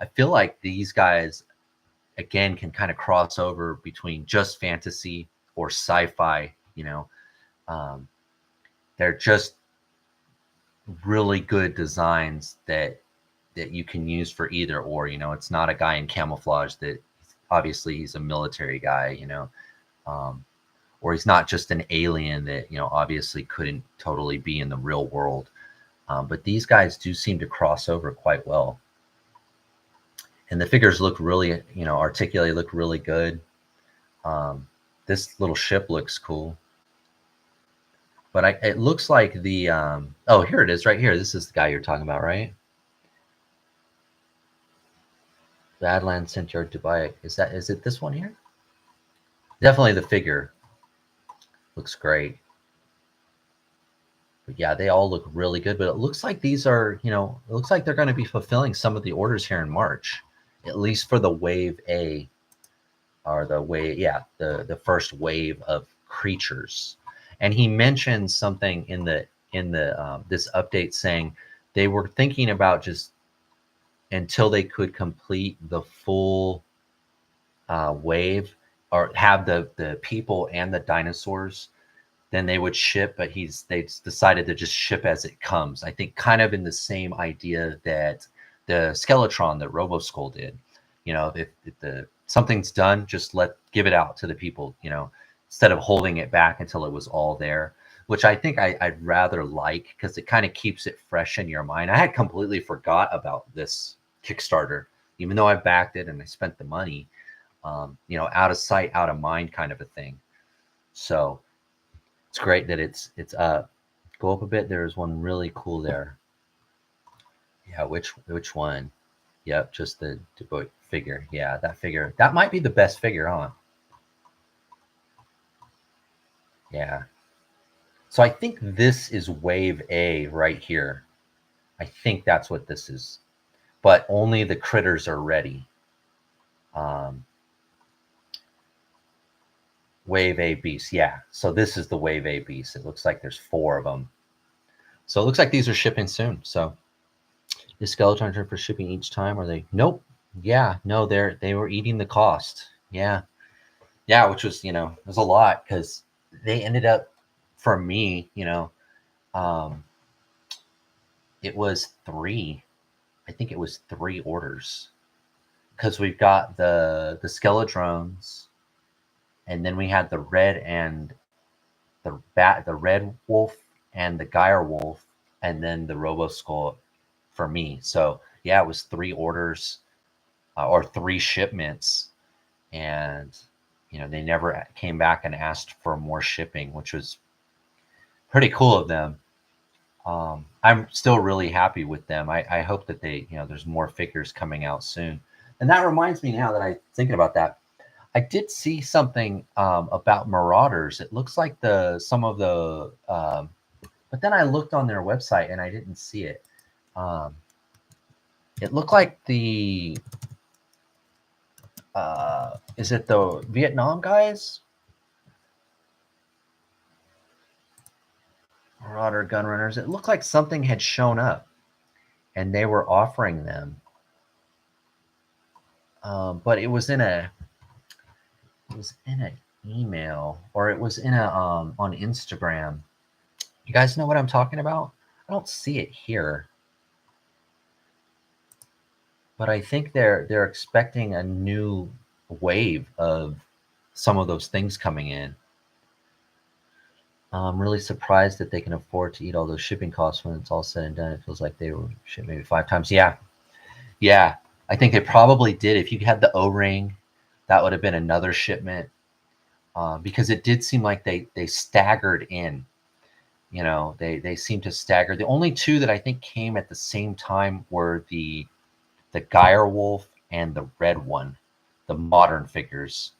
[SPEAKER 1] I feel like these guys again can kind of cross over between just fantasy or sci-fi. They're just really good designs that you can use for either or. It's not a guy in camouflage that obviously he's a military guy, or he's not just an alien that obviously couldn't totally be in the real world. But these guys do seem to cross over quite well, and the figures look really articulated, look really good. This little ship looks cool. But it looks like the oh, here it is right here. This is the guy you're talking about, right? Badland Centaur Dubai. Is it this one here? Definitely the figure looks great. But yeah, they all look really good. But it looks like these are, it looks like they're going to be fulfilling some of the orders here in March, at least for the wave A, or the first wave of creatures. And he mentioned something in the this update saying they were thinking about just until they could complete the full wave or have the people and the dinosaurs, then they would ship. But they decided to just ship as it comes. I think kind of in the same idea that the Skeletron that Roboskull did. If something's done, just give it out to the people. Instead of holding it back until it was all there, which I think I'd rather like, because it kind of keeps it fresh in your mind. I had completely forgot about this Kickstarter, even though I backed it and I spent the money, out of sight, out of mind kind of a thing. So it's great that it's up. Go up a bit. There's one really cool there. Yeah, which one? Yep, just the figure. Yeah, that figure. That might be the best figure, huh? Yeah. So I think this is wave A right here. I think that's what this is. But only the critters are ready. Wave A beast. Yeah. So this is the wave A beast. It looks like there's 4 of them. So it looks like these are shipping soon. So is Skeleton for shipping each time? Are they? Nope. Yeah. No, they were eating the cost. Yeah. Yeah, which was, was a lot, because they ended up, for me, it was 3. I think it was 3 orders, because we've got the Skeledrones, and then we had the red and the red wolf and the Geyer wolf, and then the Roboskull for me. So yeah, it was 3 orders or 3 shipments, and they never came back and asked for more shipping, which was pretty cool of them. I'm still really happy with them. I hope that they, there's more figures coming out soon. And that reminds me now that I'm thinking about that. I did see something about Marauders. It looks like some of the, but then I looked on their website and I didn't see it. Um, it looked like is it the Vietnam guys? Marauder Gunrunners. It looked like something had shown up and they were offering them. But it was in an email, or it was in a on Instagram. You guys know what I'm talking about? I don't see it here. But I think they're expecting a new wave of some of those things coming in. I'm really surprised that they can afford to eat all those shipping costs when it's all said and done. It feels like they were shipped maybe 5 times. Yeah. Yeah. I think they probably did. If you had the O-ring, that would have been another shipment. Because it did seem like they staggered in. They seemed to stagger. The only two that I think came at the same time were the Geyer Wolf and the red one, the modern figures.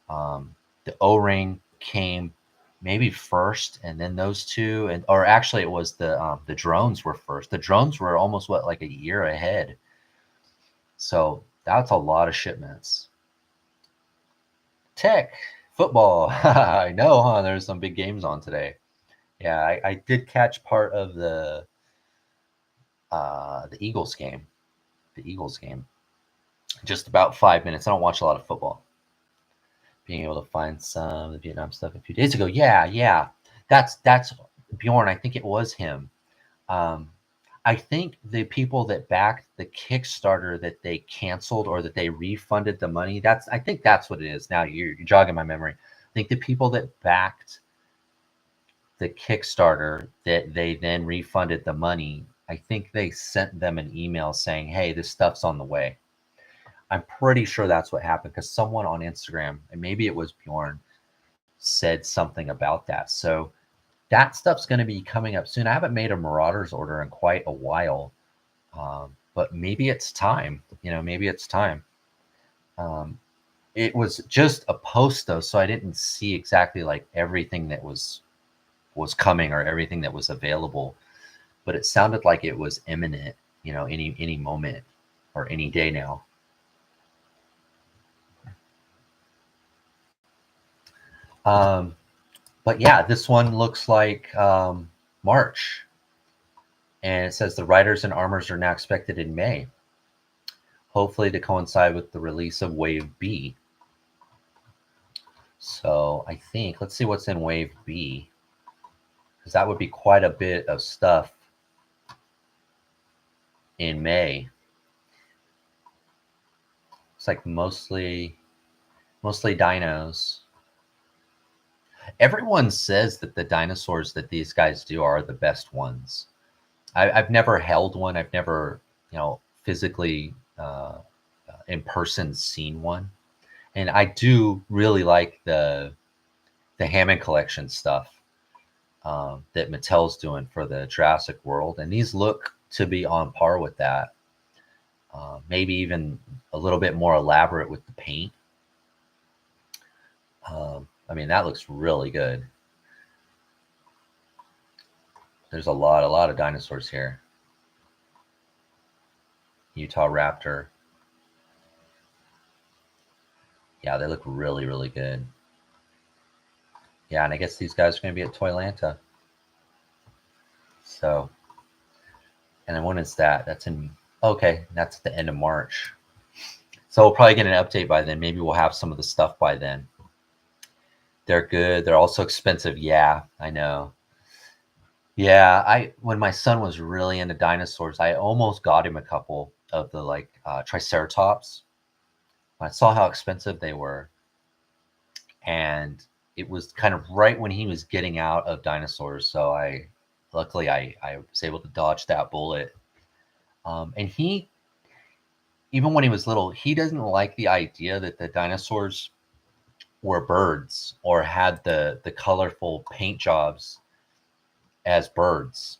[SPEAKER 1] The O-ring came maybe first, and then those two, or actually it was the drones were first. The drones were almost like a year ahead. So that's a lot of shipments. Tech football. I know, huh? There's some big games on today. Yeah, I did catch part of the Eagles game. The Eagles game. Just about 5 minutes. I don't watch a lot of football. Being able to find some of the Vietnam stuff a few days ago. Yeah. That's Bjorn. I think it was him. I think the people that backed the Kickstarter that they canceled or that they refunded the money. I think that's what it is. Now you're jogging my memory. I think the people that backed the Kickstarter that they then refunded the money, I think they sent them an email saying, hey, this stuff's on the way. I'm pretty sure that's what happened because someone on Instagram, and maybe it was Bjorn, said something about that. So that stuff's going to be coming up soon. I haven't made a Marauders order in quite a while, but maybe it's time. Maybe it's time. It was just a post though, so I didn't see exactly like everything that was coming or everything that was available, but it sounded like it was imminent. Any moment or any day now. But yeah, this one looks like March. And it says the Riders and Armors are now expected in May, hopefully to coincide with the release of Wave B. So I think, let's see what's in Wave B, because that would be quite a bit of stuff in May. It's like mostly dinos. Everyone says that the dinosaurs that these guys do are the best ones. I've never held one. I've never, physically in person seen one. And I do really like the Hammond collection stuff that Mattel's doing for the Jurassic World. And these look to be on par with that. Maybe even a little bit more elaborate with the paint. I mean, that looks really good. There's a lot of dinosaurs here. Utah Raptor. Yeah, they look really, really good. Yeah, and I guess these guys are going to be at Toylanta. So, and then when is that? That's that's at the end of March. So we'll probably get an update by then. Maybe we'll have some of the stuff by then. They're good. They're also expensive. Yeah, I know. Yeah, when my son was really into dinosaurs, I almost got him a couple of the Triceratops. I saw how expensive they were, and it was kind of right when he was getting out of dinosaurs. So luckily I was able to dodge that bullet. And he, even when he was little, he doesn't like the idea that the dinosaurs were birds or had the colorful paint jobs as birds.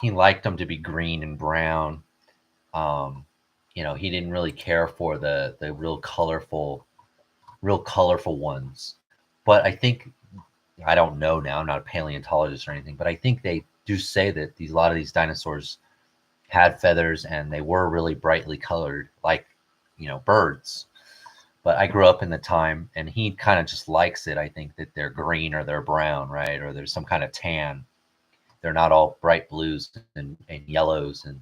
[SPEAKER 1] he liked them to be green and brown. He didn't really care for the real colorful ones. But I think, I don't know now, I'm not a paleontologist or anything, but I think they do say that a lot of these dinosaurs had feathers and they were really brightly colored, like, birds. But I grew up in the time, and he kind of just likes it. I think that they're green or they're brown, right? Or there's some kind of tan. They're not all bright blues and yellows, and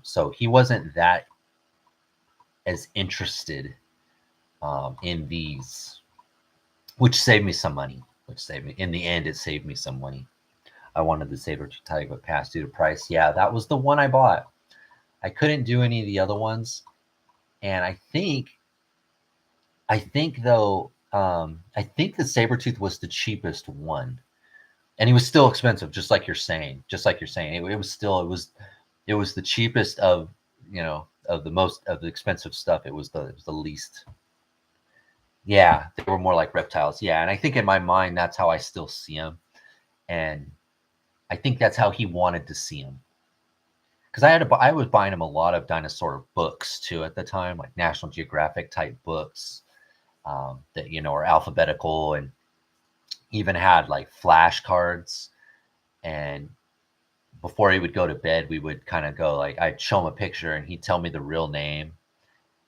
[SPEAKER 1] so he wasn't that as interested in these, which saved me some money. Which saved me in the end. It saved me some money. I wanted the saber-tooth tiger, but passed due to price. Yeah, that was the one I bought. I couldn't do any of the other ones, and I think though, I think the saber-tooth was the cheapest one, and he was still expensive, just like you're saying. It was the cheapest of of the most of the expensive stuff. It was the least. Yeah, they were more like reptiles. Yeah, and I think in my mind that's how I still see him, and I think that's how he wanted to see him. Because I was buying him a lot of dinosaur books too at the time, like National Geographic type books that are alphabetical, and even had like flashcards. And before he would go to bed, we would kind of go, like, I'd show him a picture and he'd tell me the real name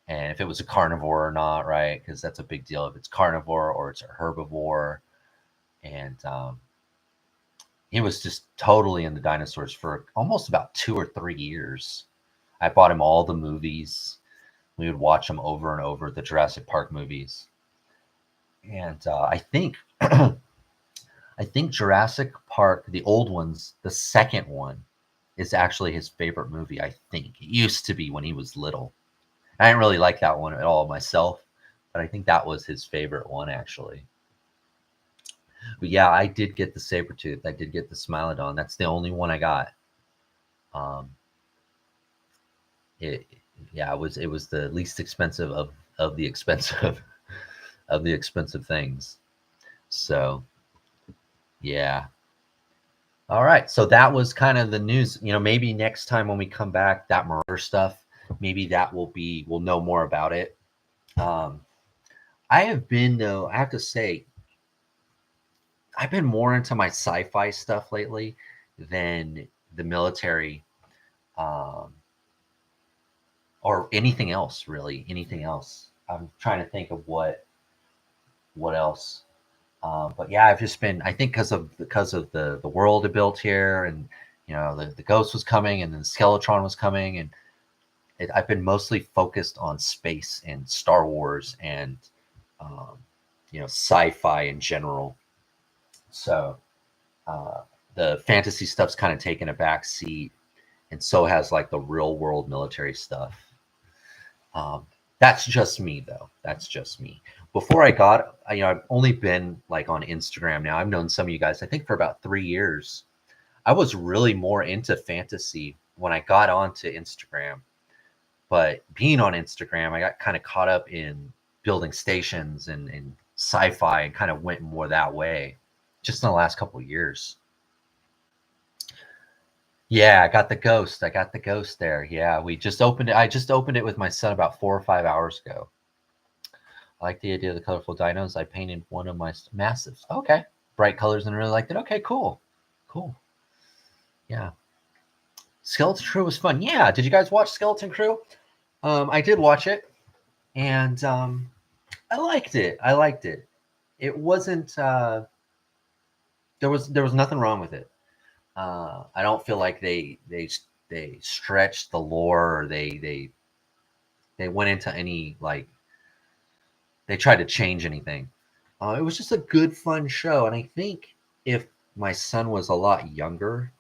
[SPEAKER 1] and if it was a carnivore or not, right? Because that's a big deal if it's carnivore or it's a herbivore. And he was just totally into dinosaurs for almost about 2 or 3 years. I bought him all the movies. We would watch them over and over, the Jurassic Park movies. And I think I think Jurassic Park, the old ones, the second one, is actually his favorite movie. I think it used to be when he was little. I didn't really like that one at all myself, but I think that was his favorite one actually. But yeah, I did get the saber-tooth. I did get the Smilodon. That's the only one I got. Um, it yeah, it was the least expensive of the expensive of the expensive things. So yeah. All right. So that was kind of the news. Maybe next time when we come back, that murder stuff, maybe we'll know more about it. I have been, though, I have to say, I've been more into my sci-fi stuff lately than the military, um, or anything else, really. Anything else. I'm trying to think of what else. But yeah, I've just been, I think because of the world it built here, and the Ghost was coming, and then Skeletron was coming, and I've been mostly focused on space and Star Wars and sci-fi in general. So the fantasy stuff's kind of taken a back seat, and so has like the real world military stuff. That's just me, though. That's just me. Before I've only been like on Instagram now. I've known some of you guys, I think, for about 3 years. I was really more into fantasy when I got onto Instagram. But being on Instagram, I got kind of caught up in building stations and sci-fi, and kind of went more that way just in the last couple of years. Yeah, I got the Ghost. There. Yeah, we just opened it. I just opened it with my son about 4 or 5 hours ago. I like the idea of the colorful dinos. I painted one of my massives. Okay. Bright colors and really liked it. Okay, cool. Cool. Yeah. Skeleton Crew was fun. Yeah. Did you guys watch Skeleton Crew? I did watch it, and I liked it. It wasn't there was nothing wrong with it. I don't feel like they stretched the lore, or they went into any, like, they tried to change anything. It was just a good, fun show, and I think if my son was a lot younger,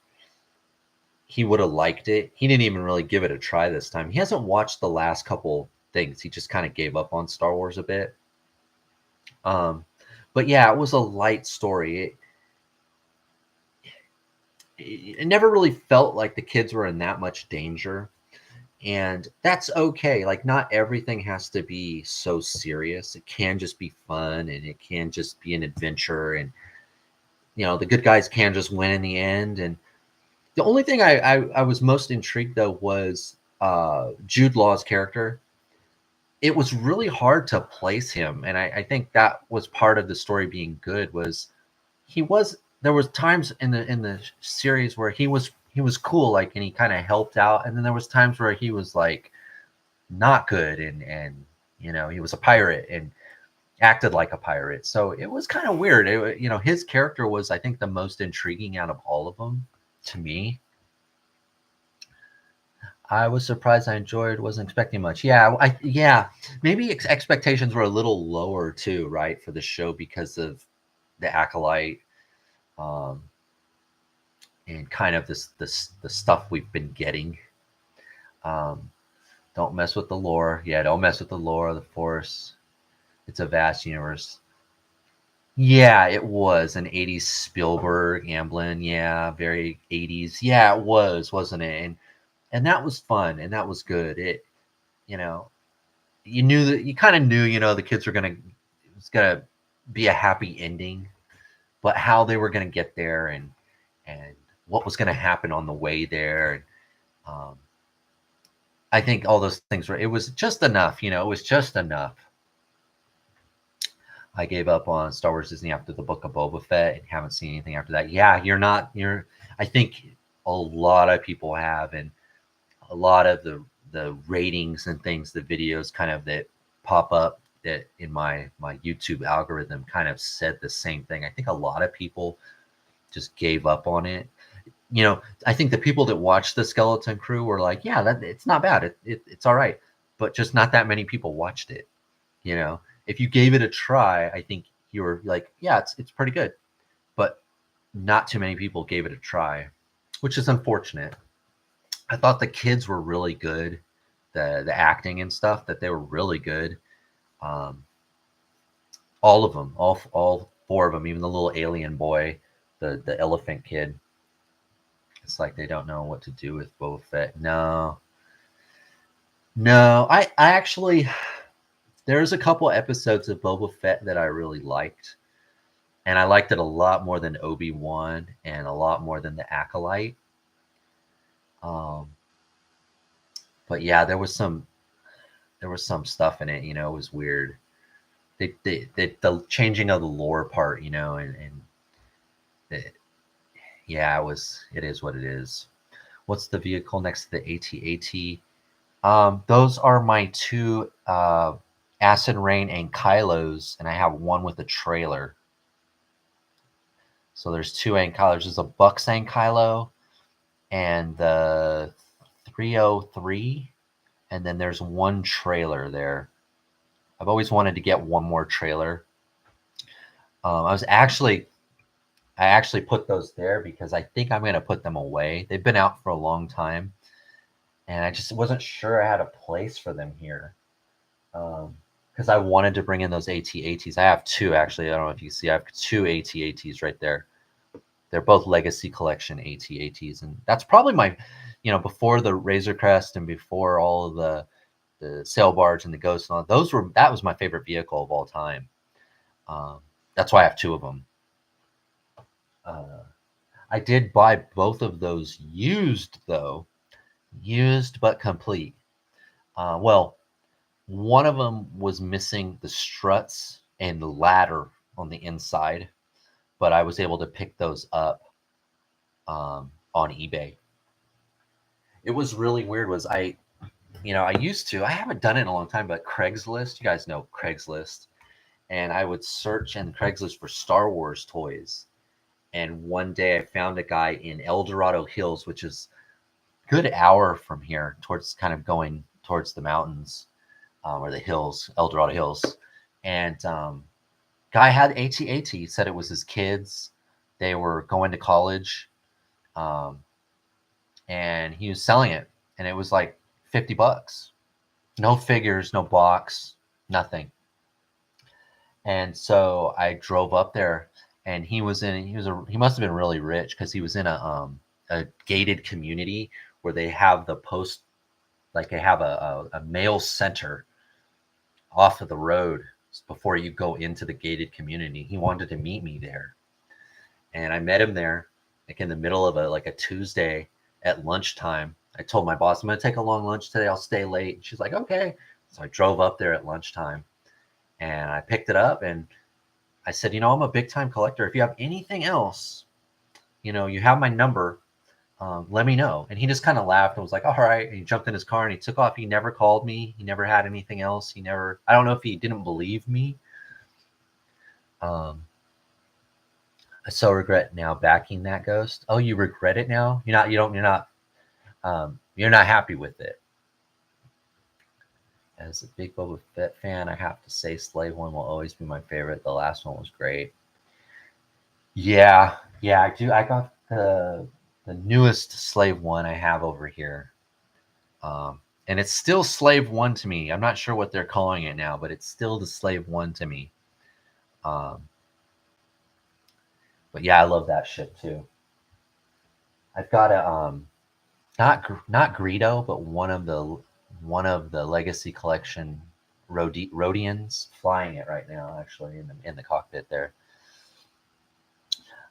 [SPEAKER 1] he would have liked it. He didn't even really give it a try this time. He hasn't watched the last couple things. He just kind of gave up on Star Wars a bit. But yeah, it was a light story. It never really felt like the kids were in that much danger. And that's okay. Like, not everything has to be so serious. It can just be fun, and it can just be an adventure. And, the good guys can just win in the end. And The only thing I was most intrigued though was Jude Law's character. It was really hard to place him, and I think that was part of the story being good. Was he was there was times in the series where he was cool, like, and he kind of helped out, and then there was times where he was like not good, and he was a pirate and acted like a pirate. So it was kind of weird. His character was, I think, the most intriguing out of all of them to me. I was surprised. I enjoyed. Wasn't expecting much. Yeah. Maybe expectations were a little lower too, right, for the show because of the acolyte, um, and kind of this the stuff we've been getting. Um, don't mess with the lore. Yeah, don't mess with the lore of the Force. It's a vast universe. Yeah, it was an 80s Spielberg, Amblin. Yeah, very 80s. Yeah, it was, wasn't it? And that was fun and that was good. You know, you knew that you kind of knew, the kids were it was gonna be a happy ending, but how they were gonna get there and what was gonna happen on the way there. And I think all those things it was just enough, it was just enough. I gave up on Star Wars Disney after the Book of Boba Fett and haven't seen anything after that. Yeah, I think a lot of people have, and a lot of the ratings and things, the videos kind of that pop up that in my YouTube algorithm kind of said the same thing. I think a lot of people just gave up on it. I think the people that watched the Skeleton Crew were like, yeah, it's not bad. It's all right. But just not that many people watched it. If you gave it a try, I think you were like, yeah, it's pretty good. But not too many people gave it a try, which is unfortunate. I thought the kids were really good, the acting and stuff, that they were really good. Um, all of them, all four of them, even the little alien boy, the elephant kid. It's like they don't know what to do with Boba Fett. No, no, I actually, there's a couple episodes of Boba Fett that I really liked, and I liked it a lot more than Obi-Wan and a lot more than the Acolyte. Um, but yeah, there was some stuff in it. It was weird. The changing of the lore part, and it, yeah, it is what it is. What's the vehicle next to the AT-AT? Those are my two Acid Rain and Kylos, and I have one with a trailer. So there's two Ankylers. There's a Bucks Ankylo and the 303, and then there's one trailer there. I've always wanted to get one more trailer. I actually put those there because I think I'm going to put them away. They've been out for a long time, and I just wasn't sure I had a place for them here. Because I wanted to bring in those AT-ATs. I have two, actually. I don't know if you see. I have two AT-ATs right there. They're both Legacy Collection AT-ATs, and that's probably my, before the Razor Crest and before all of the Sail Barge and the Ghost and all that was my favorite vehicle of all time. That's why I have two of them. I did buy both of those used, though. Used but complete. Well, one of them was missing the struts and the ladder on the inside, but I was able to pick those up on eBay. It was really weird. I haven't done it in a long time, but Craigslist, you guys know Craigslist, and I would search in Craigslist for Star Wars toys. And one day I found a guy in El Dorado Hills, which is a good hour from here, towards kind of going towards the mountains, or the hills, El Dorado Hills. And guy had AT-AT. He said it was his kids. They were going to college, and he was selling it, and it was like $50. No figures, no box, nothing. And so I drove up there, and he must have been really rich because he was in a gated community where they have they have a mail center off of the road before you go into the gated community. He wanted to meet me there, and I met him there, like in the middle of a Tuesday at lunchtime. I told my boss, I'm going to take a long lunch today. I'll stay late. And she's like, okay. So I drove up there at lunchtime and I picked it up and I said, I'm a big time collector. If you have anything else, you have my number. Let me know. And he just kind of laughed and was like, all right. And he jumped in his car and he took off. He never called me. He never had anything else. I don't know if he didn't believe me. I so regret now backing that ghost. Oh, you regret it now? You're not happy with it. As a big Boba Fett fan, I have to say Slave One will always be my favorite. The last one was great. Yeah, I do. I got the newest Slave One I have over here. And it's still Slave One to me. I'm not sure what they're calling it now, but it's still the Slave One to me. But yeah, I love that ship too. I've got a not Greedo, but one of the Legacy Collection Rodians flying it right now, actually in the cockpit there.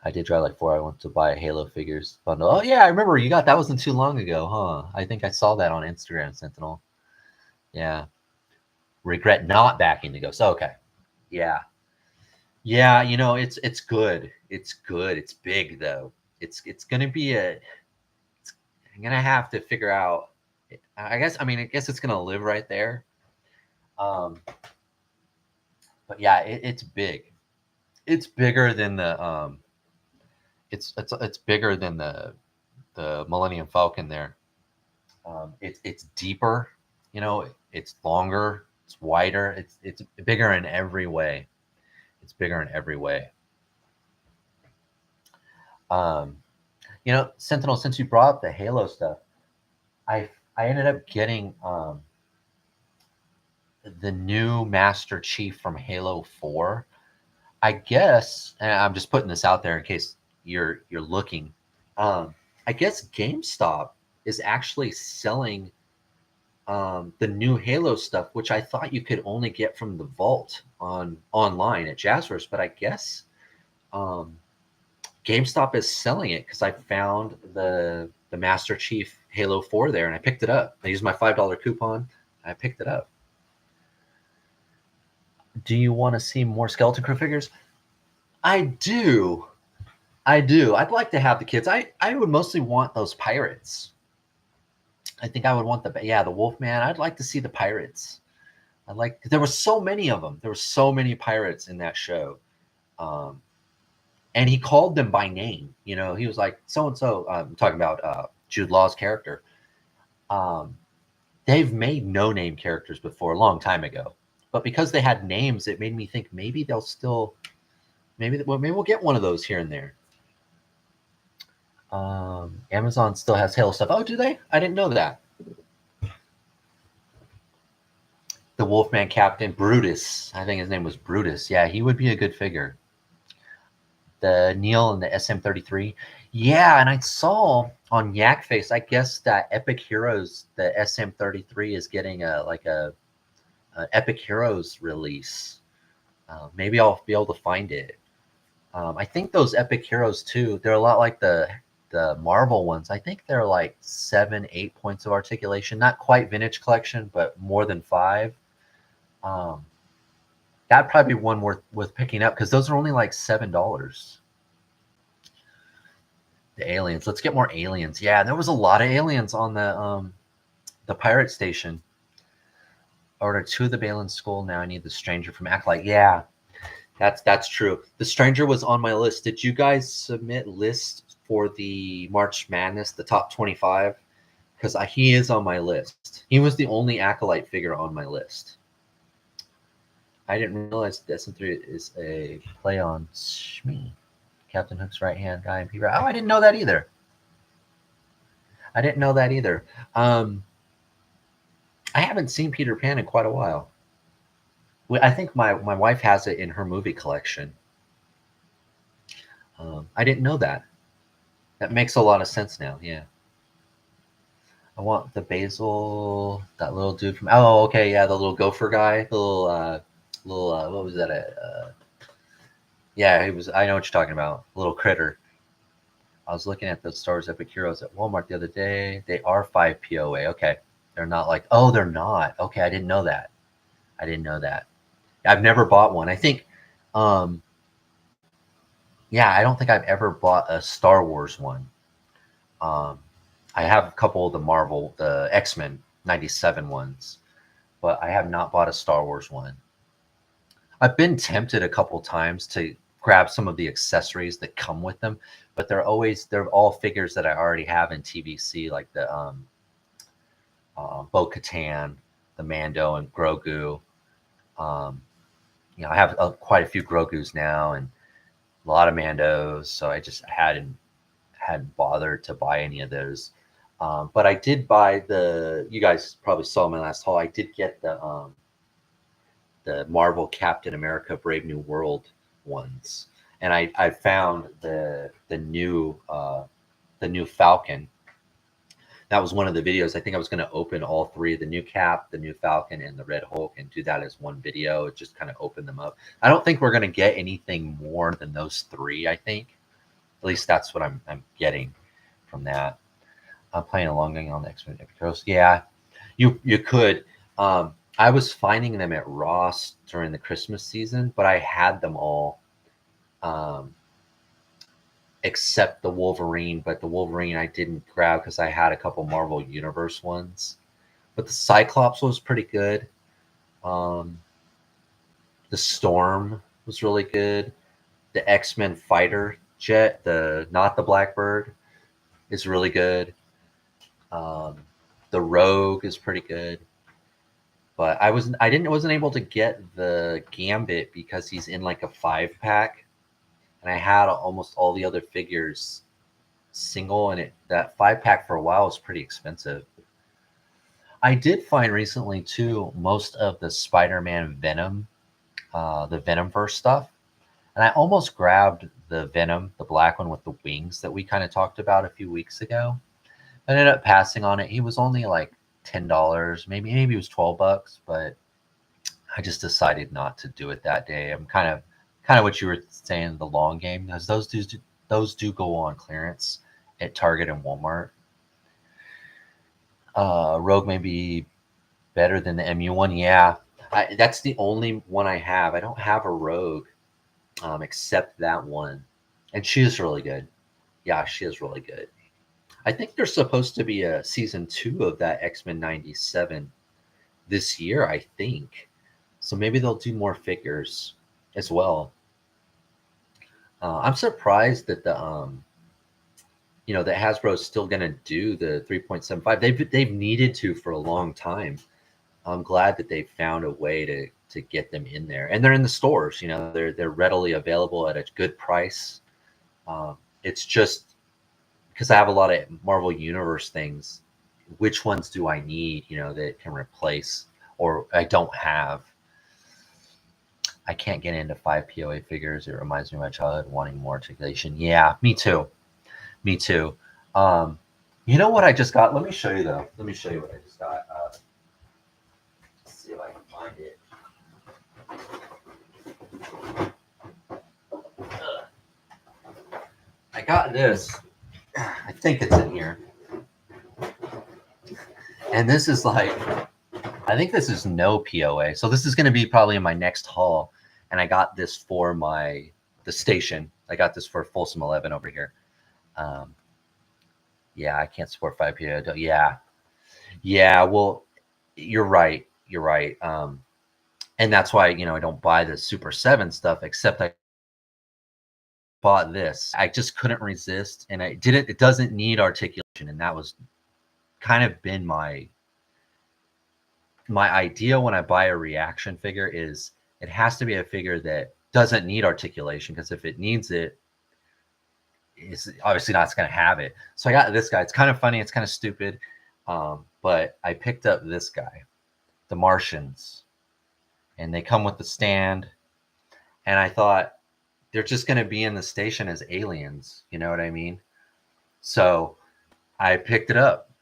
[SPEAKER 1] I did drive like 4. I went to buy a Halo figures bundle. Oh yeah, I remember you got that. Wasn't too long ago, huh? I think I saw that on Instagram, Sentinel. Yeah. Regret not backing the ghost. Okay. Yeah. Yeah, it's good. It's good. It's big though. It's gonna be I'm gonna have to figure out. I guess it's gonna live right there. But yeah, it's big. It's bigger than the it's bigger than the Millennium Falcon there. It's deeper, it's longer, it's wider, it's bigger in every way. It's bigger in every way. Sentinel, since you brought up the Halo stuff, I ended up getting the new Master Chief from Halo 4. I guess, and I'm just putting this out there in case you're looking. I guess GameStop is actually selling the new Halo stuff, which I thought you could only get from the vault online at Jazzverse, but I guess GameStop is selling it because I found the Master Chief Halo 4 there and I picked it up. I used my $5 coupon. I picked it up. Do you want to see more Skeleton Crew figures? I do. I'd like to have the kids. I would mostly want those pirates. I think I would want the Wolfman. I'd like to see the pirates. There were so many of them. There were so many pirates in that show. And he called them by name. He was like, so-and-so. I'm talking about Jude Law's character. They've made no-name characters before a long time ago. But because they had names, it made me think maybe they'll still... Maybe we'll get one of those here and there. Amazon still has Halo stuff. Oh, do they? I didn't know that. The Wolfman Captain, Brutus. I think his name was Brutus. Yeah, he would be a good figure. The Neil and the SM33. Yeah, and I saw on Yakface, I guess that Epic Heroes, the SM33 is getting an Epic Heroes release. Maybe I'll be able to find it. I think those Epic Heroes too, they're a lot like the Marvel ones. I think they're like 7-8 points of articulation. Not quite vintage collection, but more than 5. That'd probably be one worth picking up because those are only like $7. The aliens. Let's get more aliens. Yeah, there was a lot of aliens on the pirate station. Ordered 2 of the Balin Skull. Now I need the Stranger from Acolyte. Yeah, that's true. The Stranger was on my list. Did you guys submit lists for the March Madness, the top 25? Because he is on my list. He was the only Acolyte figure on my list. I didn't realize SM3 is a play on Shmi, Captain Hook's right-hand guy in Peter. Oh, I didn't know that either. I haven't seen Peter Pan in quite a while. I think my wife has it in her movie collection. I didn't know that. That makes a lot of sense now. Yeah. I want the Basil, that little dude from. Oh, okay, yeah, the little gopher guy, the little what was that? Yeah, he was. I know what you're talking about. Little critter. I was looking at the Star Wars Epic Heroes at Walmart the other day. They are 5 POA. Okay. They're not like, oh, they're not. Okay, I didn't know that. I didn't know that. I've never bought one. I think, um, yeah, I don't think I've ever bought a Star Wars one. Um, I have a couple of the Marvel, the X-Men 97 ones, but I have not bought a Star Wars one. I've been tempted a couple times to grab some of the accessories that come with them, but they're all figures that I already have in TVC, like the Bo-Katan, the Mando, and Grogu. Um, I have quite a few Grogus now and a lot of Mandos, so I just hadn't bothered to buy any of those. But I did buy you guys probably saw my last haul. I did get the Marvel Captain America Brave New World ones, and I found the new Falcon. That was one of the videos. I think I was going to open all three: the new Cap, the new Falcon, and the Red Hulk, and do that as one video. It just kind of open them up. I don't think we're going to get anything more than those three. I think, at least that's what I'm getting from that. I'm playing a long game on the X-Men Epic Heroes. Yeah, you could. I was finding them at Ross during the Christmas season, but I had them all. Except the Wolverine, but the Wolverine I didn't grab because I had a couple Marvel Universe ones. But the Cyclops was pretty good. The Storm was really good. The X-Men fighter jet, not the Blackbird, is really good. The Rogue is pretty good. But I wasn't able to get the Gambit because he's in like a 5-pack. And I had almost all the other figures single, and that 5-pack for a while was pretty expensive. I did find recently too most of the Spider-Man Venom, the Venomverse stuff, and I almost grabbed the Venom, the black one with the wings that we kind of talked about a few weeks ago. I ended up passing on it. He was only like $10, maybe it was $12, but I just decided not to do it that day. I'm kind of what you were saying, the long game, because those do go on clearance at Target and Walmart. Rogue may be better than the MU one. Yeah, that's the only one I have. I don't have a Rogue except that one, and she is really good. Yeah, she is really good. I think there's supposed to be a season 2 of that X-Men 97 this year, I think. So maybe they'll do more figures as well. I'm surprised that that Hasbro is still going to do the 3.75. They've needed to for a long time. I'm glad that they found a way to get them in there, and they're in the stores. They're readily available at a good price. It's just because I have a lot of Marvel Universe things. Which ones do I need? That can replace, or I don't have. I can't get into 5 POA figures. It reminds me of my childhood wanting more articulation. Yeah, me too. Me too. You know what I just got? Let me show you though. Let me show you what I just got. Let's see if I can find it. I got this. I think it's in here. And this is like, I think this is no POA. So this is going to be probably in my next haul. And I got this for the station. I got this for Folsom 11 over here. Yeah, I can't support 5 POA. Yeah. Well, you're right. You're right. And that's why, I don't buy the Super 7 stuff, except I bought this. I just couldn't resist. And it doesn't need articulation. And that was kind of been my idea when I buy a reaction figure is it has to be a figure that doesn't need articulation, because if it needs it, it's obviously not going to have it. So I got this guy. It's kind of funny. It's kind of stupid. But I picked up this guy, the Martians, and they come with the stand. And I thought they're just going to be in the station as aliens. You know what I mean? So I picked it up,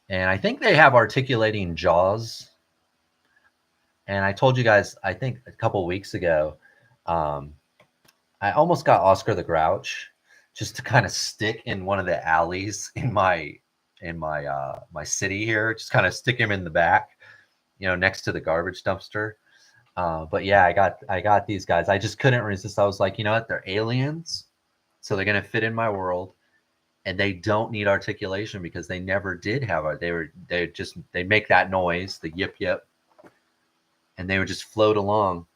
[SPEAKER 1] and I think they have articulating jaws. And I told you guys, I think a couple weeks ago, I almost got Oscar the Grouch, just to kind of stick in one of the alleys in my city here. Just kind of stick him in the back, next to the garbage dumpster. But yeah, I got these guys. I just couldn't resist. I was like, you know what? They're aliens, so they're gonna fit in my world, and they don't need articulation because they never did have it. They make that noise, the yip yip, and they would just float along.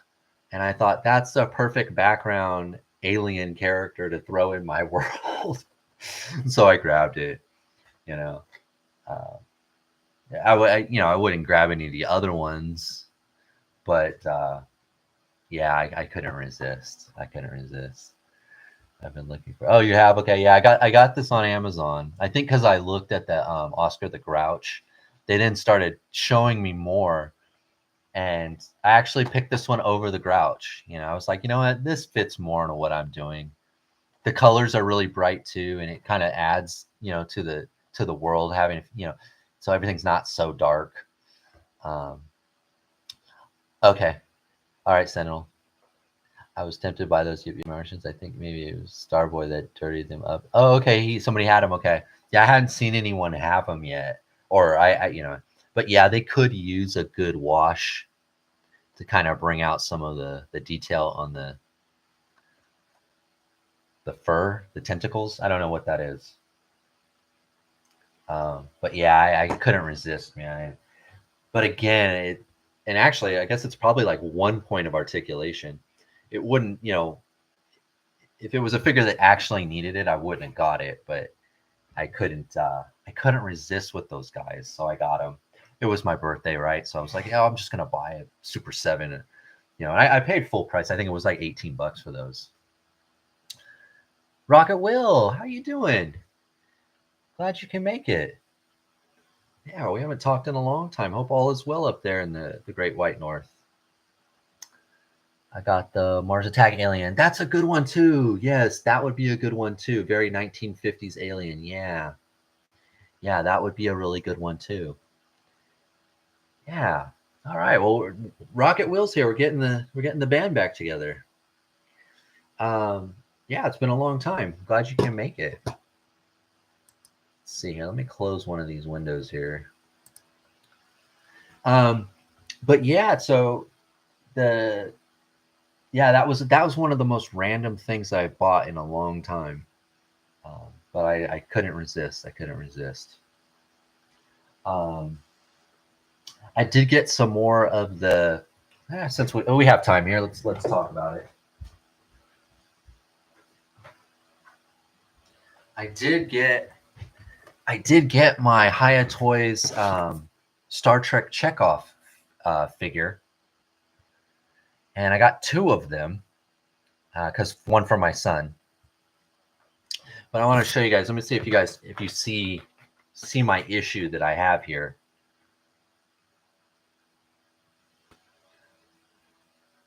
[SPEAKER 1] And I thought that's a perfect background alien character to throw in my world. So I grabbed it. You know, uh, I wouldn't grab any of the other ones, but yeah, I couldn't resist. I couldn't resist. I've been looking for. Oh, you have? Okay, yeah, I got this on Amazon. I think because I looked at the Oscar the Grouch, they then started showing me more, and I actually picked this one over the Grouch. I was like, you know what, this fits more into what I'm doing. The colors are really bright too, and it kind of adds, to the world having, so everything's not so dark. Um, okay, all right, Sentinel. I was tempted by those UV Martians. I think maybe it was Starboy that dirtied them up. Oh, okay. Somebody had them. Okay. Yeah, I hadn't seen anyone have them yet, or but yeah, they could use a good wash to kind of bring out some of the detail on the fur, the tentacles. I don't know what that is. But yeah, I couldn't resist, man. But again, and actually, I guess it's probably like 1 point of articulation. It wouldn't, if it was a figure that actually needed it, I wouldn't have got it. But I couldn't resist with those guys, so I got them. It was my birthday, right? So I was like, yeah, I'm just gonna buy a Super 7, and I paid full price. I think it was like $18 for those. Rocket Will, how you doing? Glad you can make it. Yeah, we haven't talked in a long time. Hope all is well up there in the Great White North. I got the Mars Attack Alien. That's a good one too. Yes, that would be a good one too. Very 1950s alien. Yeah. Yeah, that would be a really good one too. Yeah. All right. Well, Rocket Will's here. We're getting the band back together. Yeah, it's been a long time. Glad you can make it. Let's see here. Let me close one of these windows here. But yeah, so the that was one of the most random things I bought in a long time. But I couldn't resist. I couldn't resist. Um, I did get some more of the. Since we have time here, let's talk about it. I did get my Haya Toys Star Trek Chekhov figure, and I got two of them because one for my son. But I want to show you guys. Let me see if you see my issue that I have here.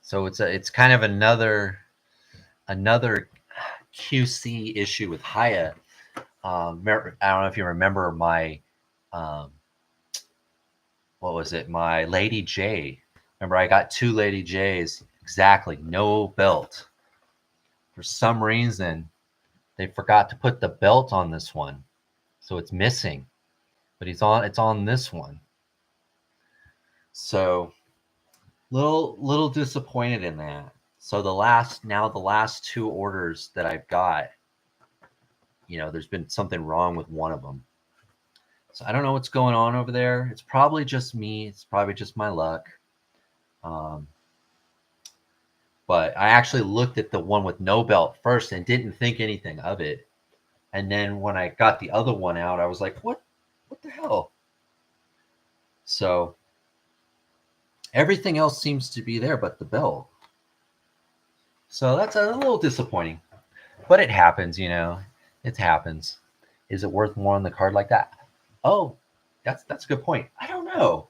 [SPEAKER 1] So it's kind of another QC issue with Haya. I don't know if you remember my what was it? My Lady J. Remember, I got two Lady J's, exactly, no belt. For some reason, they forgot to put the belt on this one, so it's missing. But it's on this one. So little disappointed in that. So the last two orders that I've got, there's been something wrong with one of them. So I don't know what's going on over there. It's probably just me. It's probably just my luck. But I actually looked at the one with no belt first and didn't think anything of it. And then when I got the other one out, I was like, what the hell? So everything else seems to be there but the belt. So that's a little disappointing. But it happens, It happens. Is it worth more on the card like that? Oh, that's a good point. I don't know.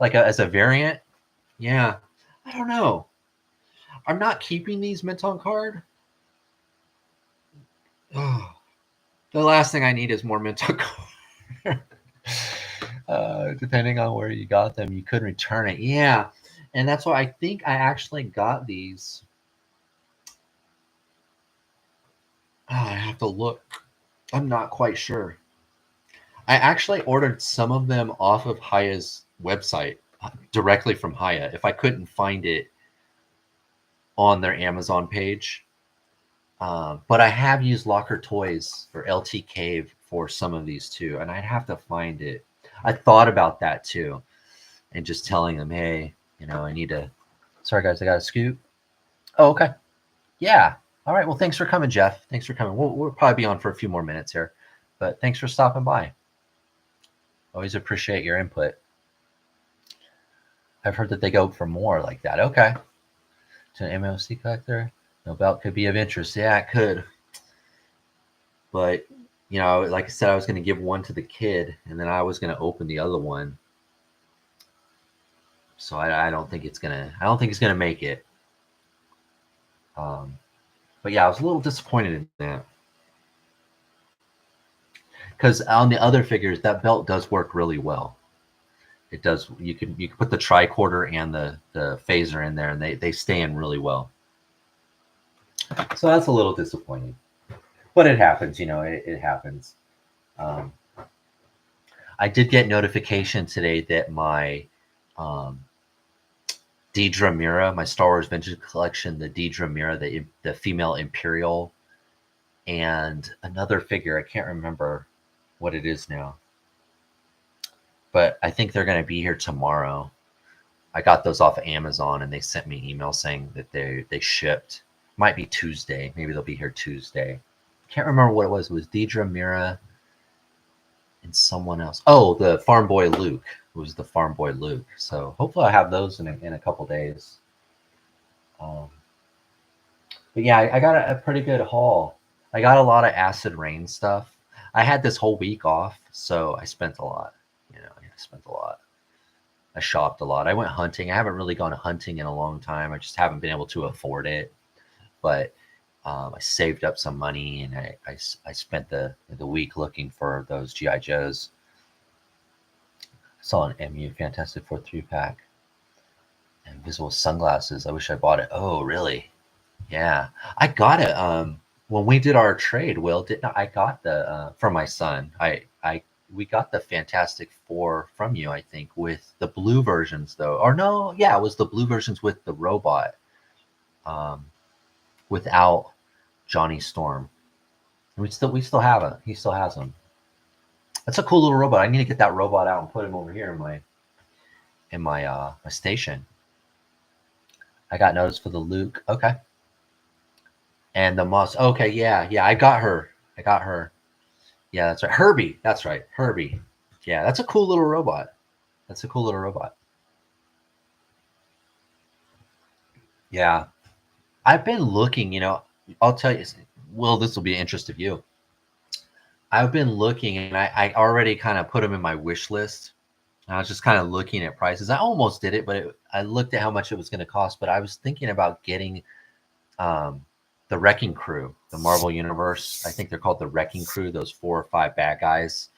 [SPEAKER 1] Like as a variant? Yeah. I don't know. I'm not keeping these mint on card. Oh, the last thing I need is more mint on card. Depending on where you got them, you could return it. Yeah. And that's why I think I actually got these. I have to look. I'm not quite sure. I actually ordered some of them off of Haya's website directly from Haya. If I couldn't find it on their Amazon page, but I have used Locker Toys or LT Cave for some of these too, and I'd have to find it. I thought about that too, and just telling them, hey, I need to. Sorry, guys, I got to scoot. Oh, okay. Yeah. All right. Well, thanks for coming, Jeff. Thanks for coming. We'll probably be on for a few more minutes here, but thanks for stopping by. Always appreciate your input. I've heard that they go for more like that. Okay. To an MOC collector, no belt could be of interest. Yeah, it could. But, like I said, I was going to give one to the kid, and then I was going to open the other one. So I don't think it's gonna make it. But yeah, I was a little disappointed in that. Because on the other figures, that belt does work really well. It does. You can put the tricorder and the phaser in there, and they stay in really well. So that's a little disappointing, but it happens. It happens. I did get notification today that my Deidre Mira, my Star Wars Vintage Collection, the Deidre Mira, the female Imperial, and another figure. I can't remember what it is now, but I think they're going to be here tomorrow. I got those off of Amazon, and they sent me an email saying that they shipped. Might be Tuesday. Maybe they'll be here Tuesday. Can't remember what it was. It was Deidre Mira and someone else. Oh, the Farm Boy Luke. It was the Farm Boy Luke. So hopefully I'll have those in a couple days. But yeah, I got a pretty good haul. I got a lot of Acid Rain stuff. I had this whole week off, so I spent a lot. I spent a lot. I shopped a lot. I went hunting. I haven't really gone hunting in a long time. I just haven't been able to afford it. But I saved up some money, and I spent the week looking for those GI Joes. I saw an MU Fantastic Four 3-pack. Invisible sunglasses. I wish I bought it. Oh, really? Yeah, I got it. When we did our trade, Will, didn't I got the for my son? We got the Fantastic Four from you, I think, with the blue versions though. Or no, yeah, it was the blue versions with the robot. Without Johnny Storm. We still have it. He still has them. That's a cool little robot. I need to get that robot out and put him over here in my station. I got notice for the Luke. Okay. And the Moss. Okay, yeah. I got her. Yeah, that's right. Herbie. That's right. Herbie. Yeah, that's a cool little robot. Yeah. I've been looking, I'll tell you, Will, this will be an interest of you. I've been looking, and I already kind of put them in my wish list. I was just kind of looking at prices. I almost did it, but I looked at how much it was going to cost. But I was thinking about getting the Wrecking Crew, the Marvel Universe. I think they're called the Wrecking Crew, those 4 or 5 bad guys.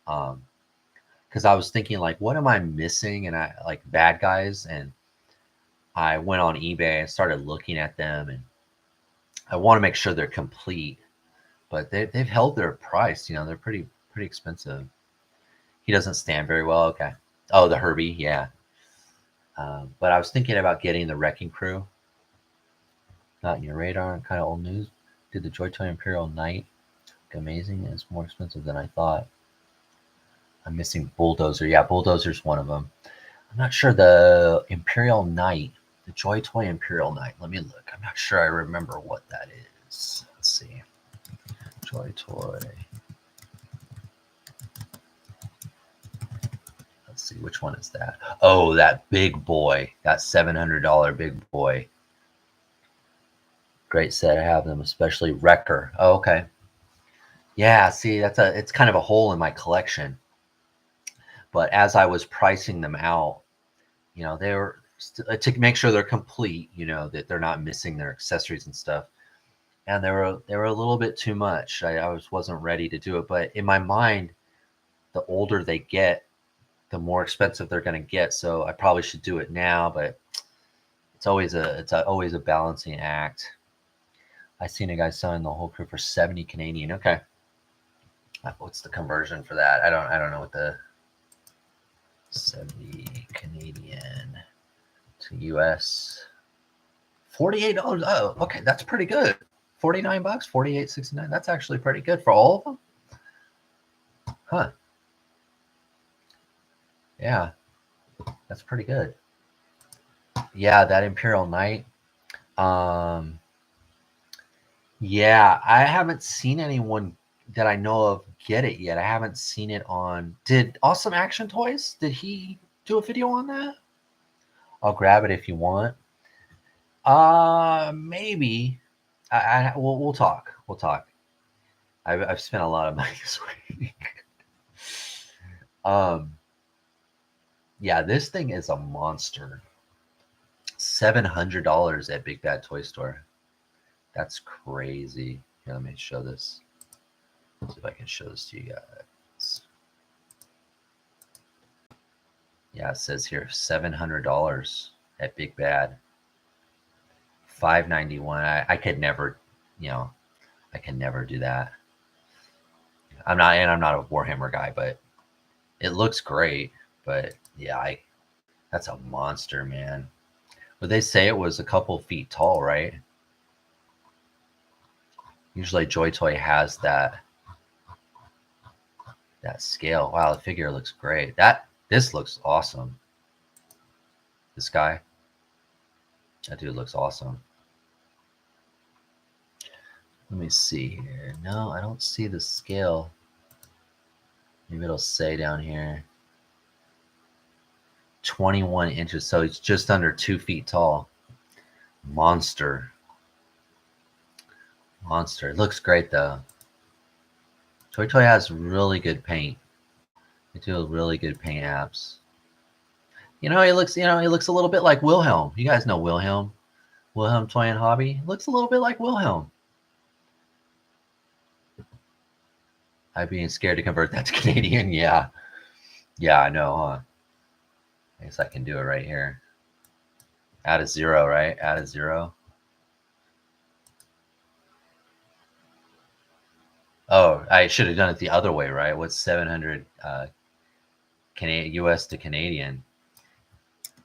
[SPEAKER 1] Because I was thinking, like, what am I missing? And I like bad guys. And I went on eBay and started looking at them. And I want to make sure they're complete. But they've held their price. They're pretty expensive. He doesn't stand very well. Okay. Oh, the Herbie. Yeah. But I was thinking about getting the Wrecking Crew. Not in your radar. Kind of old news. Did the Joy Toy Imperial Knight look amazing? It's more expensive than I thought. I'm missing Bulldozer. Yeah, Bulldozer's one of them. I'm not sure the Imperial Knight. The Joy Toy Imperial Knight. Let me look. I'm not sure I remember what that is. Let's see. Joy Toy. Let's see, which one is that? Oh, that big boy. That $700 big boy. Great set. I have them, especially Wrecker. Oh, okay. Yeah, see, it's kind of a hole in my collection. But as I was pricing them out, they were to make sure they're complete, that they're not missing their accessories and stuff. And they were a little bit too much. I wasn't ready to do it. But in my mind, the older they get, the more expensive they're going to get. So I probably should do it now, but it's always a balancing act. I seen a guy selling the whole crew for 70 Canadian. Okay. What's the conversion for that? I don't know what the 70 Canadian to US. $48. Oh, okay, that's pretty good. 49 bucks, 48.69. That's actually pretty good for all of them. Huh. Yeah. That's pretty good. Yeah, that Imperial Knight. Yeah, I haven't seen anyone that I know of get it yet. I haven't seen it on. Did Awesome Action Toys? Did he do a video on that? I'll grab it if you want. Maybe. We'll talk. We'll talk. I've spent a lot of money this week. Yeah, this thing is a monster. $700 at Big Bad Toy Store. That's crazy. Here, let me show this. See if I can show this to you guys. Yeah, it says here $700 at Big Bad. $591. I could never, I can never do that. I'm not a Warhammer guy, but it looks great. But yeah, that's a monster, man. But they say it was a couple feet tall, right? Usually Joy Toy has that scale. Wow, the figure looks great. This looks awesome. This guy. That dude looks awesome. Let me see here. No, I don't see the scale. Maybe it'll say down here. 21 inches. So it's just under 2 feet tall. Monster. It looks great though. Toy Toy has really good paint. They do really good paint apps. He looks a little bit like Wilhelm. You guys know Wilhelm. Wilhelm Toy and Hobby. Looks a little bit like Wilhelm. I'm being scared to convert that to Canadian. Yeah. Yeah, I know, huh? I guess I can do it right here. Add a 0, right? Add a 0. Oh, I should have done it the other way, right? What's 700 US to Canadian?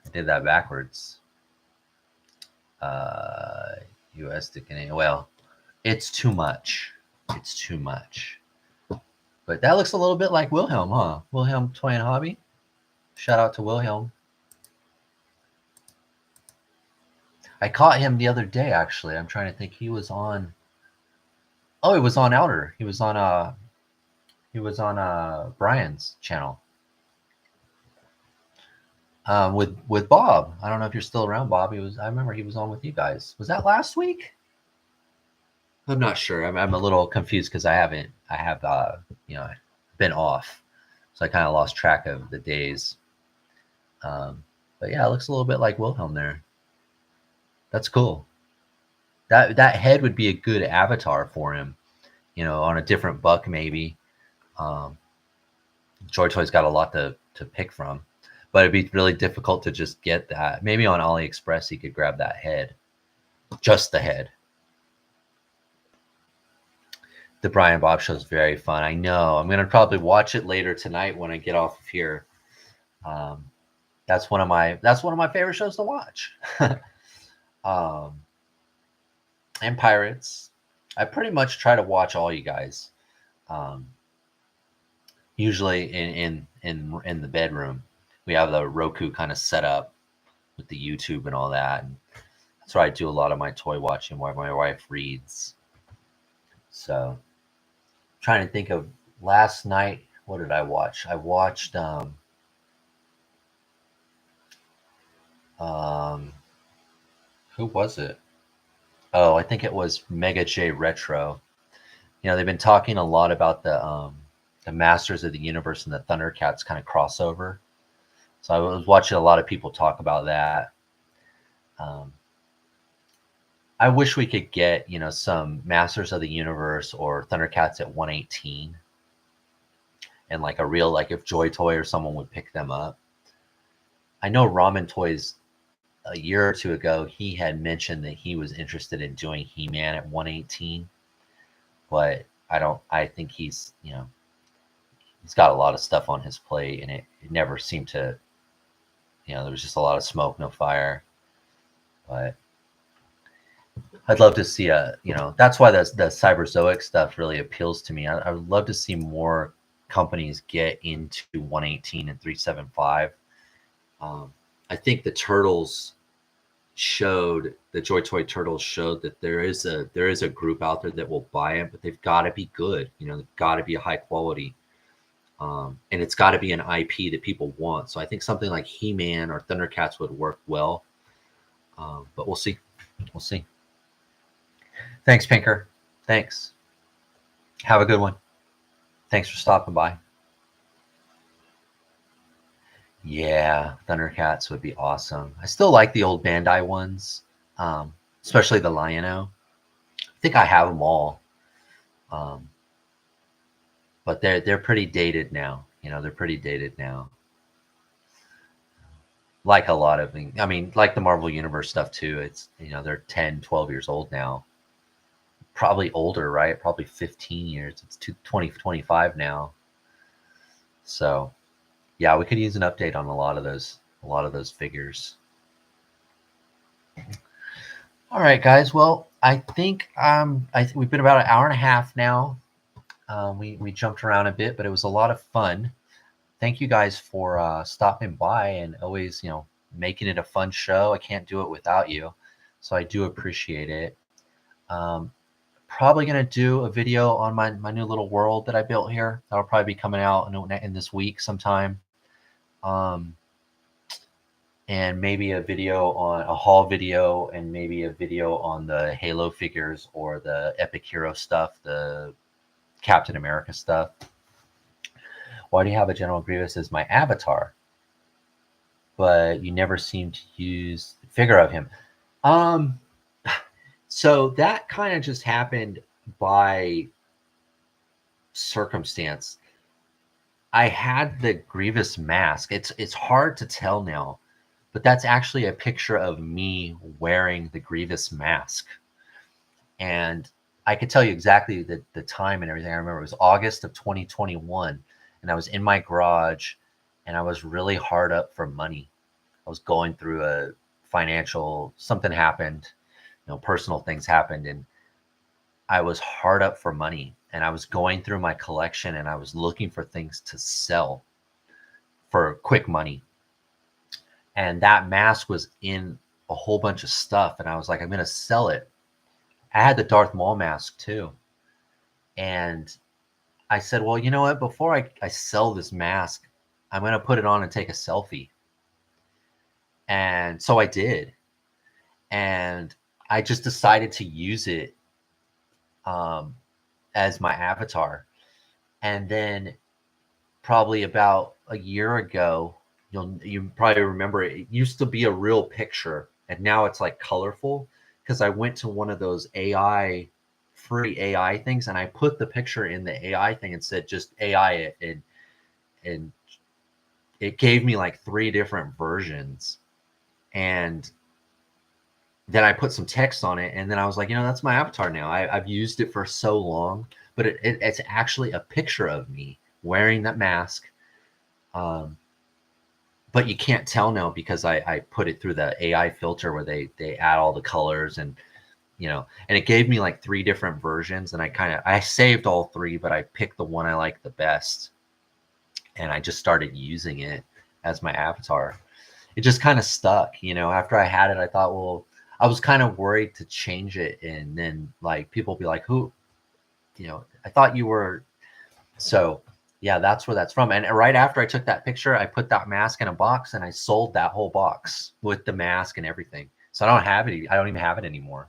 [SPEAKER 1] I did that backwards. US to Canadian. Well, it's too much. It's too much. But that looks a little bit like Wilhelm, huh? Wilhelm Toy and Hobby. Shout out to Wilhelm. I caught him the other day, actually. I'm trying to think. He was on. Oh, he was on Outer. He was on Brian's channel. With Bob. I don't know if you're still around, Bob. I remember he was on with you guys. Was that last week? I'm not sure. I'm a little confused because I have been off, so I kind of lost track of the days. But yeah, it looks a little bit like Wilhelm there. That's cool. That head would be a good avatar for him, on a different buck maybe. Joy Toy's got a lot to pick from, but it'd be really difficult to just get that. Maybe on AliExpress he could grab that head, just the head. The Brian Bob show is very fun. I know. I'm gonna probably watch it later tonight when I get off of here. That's one of my favorite shows to watch. And Pirates. I pretty much try to watch all you guys. Usually in the bedroom, we have the Roku kind of set up with the YouTube and all that. And that's where I do a lot of my toy watching while my wife reads. So, trying to think of last night. What did I watch? I watched who was it? Oh, I think it was Mega J Retro. They've been talking a lot about the Masters of the Universe and the Thundercats kind of crossover. So I was watching a lot of people talk about that. I wish we could get, some Masters of the Universe or Thundercats at 118. And like a real, like if Joy Toy or someone would pick them up. I know Ramen Toys a year or two ago, he had mentioned that he was interested in doing He-Man at 118, but I think he's, he's got a lot of stuff on his plate, and it never seemed to, there was just a lot of smoke, no fire. But I'd love to see that's why the cyberzoic stuff really appeals to me. I would love to see more companies get into 118 and 375. I think the Joy Toy Turtles showed that there is a group out there that will buy it, but they've got to be good. They've got to be high quality. And it's got to be an IP that people want. So I think something like He-Man or Thundercats would work well. But we'll see. We'll see. Thanks, Pinker. Thanks. Have a good one. Thanks for stopping by. Yeah, Thundercats would be awesome. I still like the old Bandai ones, especially the Lion-O. I think I have them all. But they're pretty dated now. They're pretty dated now. Like a lot of, like the Marvel Universe stuff too. It's, they're 10, 12 years old now. Probably older, right? Probably 15 years. It's 20, 25 now. So, yeah, we could use an update on a lot of those figures. All right, guys. Well, I think we've been about an hour and a half now. We jumped around a bit, but it was a lot of fun. Thank you guys for stopping by and always, making it a fun show. I can't do it without you, so I do appreciate it. Probably going to do a video on my new little world that I built here. That'll probably be coming out in this week sometime. And maybe a haul video, and maybe a video on the Halo figures or the Epic Hero stuff, the Captain America stuff. Why do you have a General Grievous as my avatar, but you never seem to use the figure of him? So that kind of just happened by circumstance. I had the Grievous mask. It's hard to tell now, but that's actually a picture of me wearing the Grievous mask. And I could tell you exactly the time and everything. I remember it was August of 2021, and I was in my garage, and I was really hard up for money. I was going through something happened, personal things happened, and I was hard up for money, and I was going through my collection, and I was looking for things to sell for quick money. And that mask was in a whole bunch of stuff, and I was like, I'm going to sell it. I had the Darth Maul mask too. And I said, well, you know what? Before I sell this mask, I'm going to put it on and take a selfie. And so I did. And I just decided to use it as my avatar. And then probably about a year ago, you probably remember it used to be a real picture, and now it's like colorful, because I went to one of those free AI things, and I put the picture in the AI thing and said just AI it, and it gave me like 3 different versions. And then I put some text on it, and then I was like, that's my avatar now. I've used it for so long, but it's actually a picture of me wearing that mask. But you can't tell now because I put it through the AI filter where they add all the colors, and and it gave me like 3 different versions, and I saved all 3, but I picked the one I liked the best, and I just started using it as my avatar. It just kind of stuck, after I had it. I thought, well, I was kind of worried to change it, and then like people be like, who, I thought you were. So yeah, that's where that's from. And right after I took that picture, I put that mask in a box, and I sold that whole box with the mask and everything. So I don't have it. I don't even have it anymore.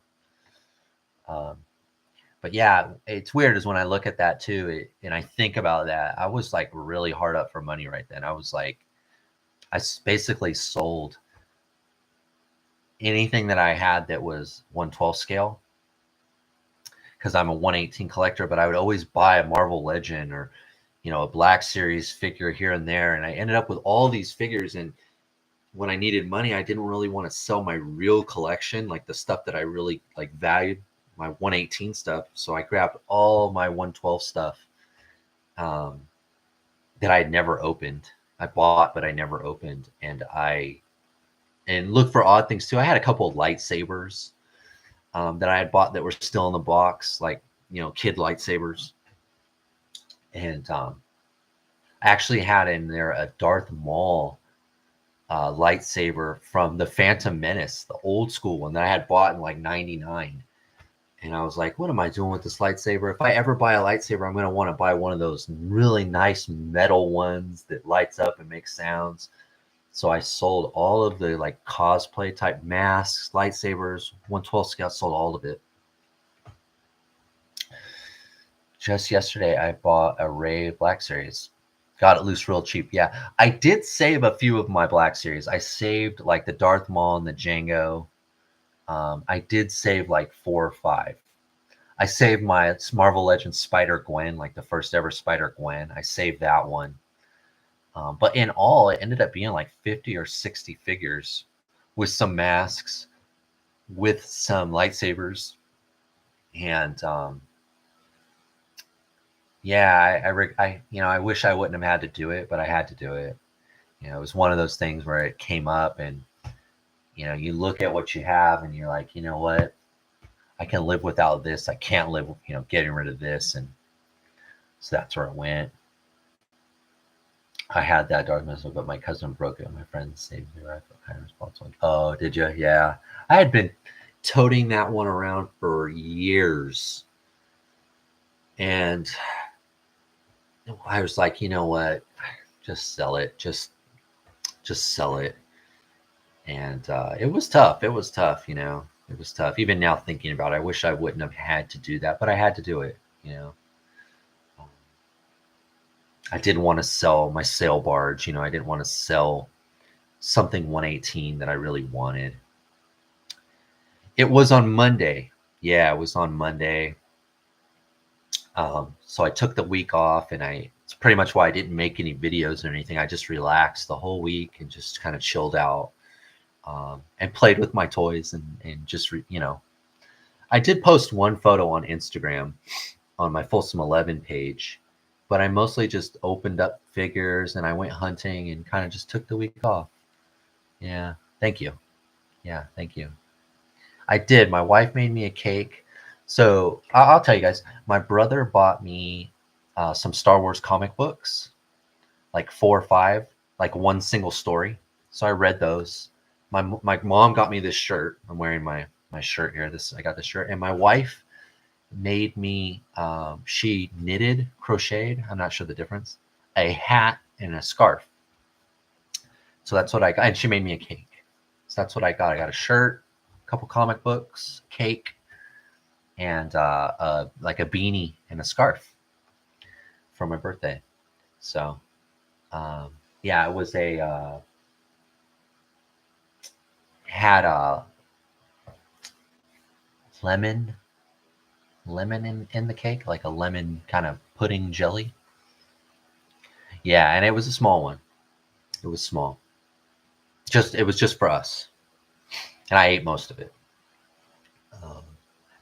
[SPEAKER 1] But yeah, it's weird is when I look at that too, and I think about that. I was like really hard up for money right then. I was like, I basically sold anything that I had that was 1/12 scale, because I'm a 1/18 collector, but I would always buy a Marvel Legend or a Black Series figure here and there, and I ended up with all these figures. And when I needed money, I didn't really want to sell my real collection, like the stuff that I really like valued, my 118 stuff. So I grabbed all my 112 stuff um, that I had never opened. I bought, but I never opened, and looked for odd things too. I had a couple of lightsabers that I had bought that were still in the box, like kid lightsabers, and I actually had in there a Darth Maul lightsaber from the Phantom Menace, the old school one that I had bought in like '99. And I was like, what am I doing with this lightsaber? If I ever buy a lightsaber, I'm going to want to buy one of those really nice metal ones that lights up and makes sounds. So I sold all of the like cosplay type masks, lightsabers, 112 Scout, sold all of it. Just yesterday, I bought a Rey Black Series. Got it loose real cheap. Yeah, I did save a few of my Black Series. I saved like the Darth Maul and the Jango. I did save like 4 or 5. I saved my Marvel Legends Spider-Gwen, like the first ever Spider-Gwen. I saved that one. But in all, it ended up being like 50 or 60 figures with some masks, with some lightsabers. And yeah, I wish I wouldn't have had to do it, but I had to do it. It was one of those things where it came up and, you look at what you have and you're like, you know what? I can live without this. I can't live, getting rid of this. And so that's where it went. I had that Dark Missile, but my cousin broke it. My friend saved me. I felt kind of responsible. Oh, did you? Yeah. I had been toting that one around for years. And I was like, you know what? Just sell it. Just sell it. And it was tough. It was tough, It was tough. Even now thinking about it, I wish I wouldn't have had to do that, but I had to do it, I didn't want to sell my sail barge, I didn't want to sell something 118 that I really wanted. It was on Monday. Yeah, it was on Monday. So I took the week off, and it's pretty much why I didn't make any videos or anything. I just relaxed the whole week and just kind of chilled out. And played with my toys and just, I did post one photo on Instagram on my Folsom 11 page, but I mostly just opened up figures and I went hunting and kind of just took the week off. Yeah. Thank you. Yeah. Thank you. I did. My wife made me a cake. So I'll tell you guys, my brother bought me some Star Wars comic books, like 4 or 5, like one single story. So I read those. My mom got me this shirt. I'm wearing my shirt here. I got this shirt, and my wife made me. She knitted, crocheted. I'm not sure the difference. A hat and a scarf. So that's what I got, and she made me a cake. So that's what I got. I got a shirt, a couple comic books, cake, and like a beanie and a scarf for my birthday. So yeah, it was a. Had a lemon in the cake, like a lemon kind of pudding jelly. Yeah, and it was a small one. It was small. It was just for us, and I ate most of it.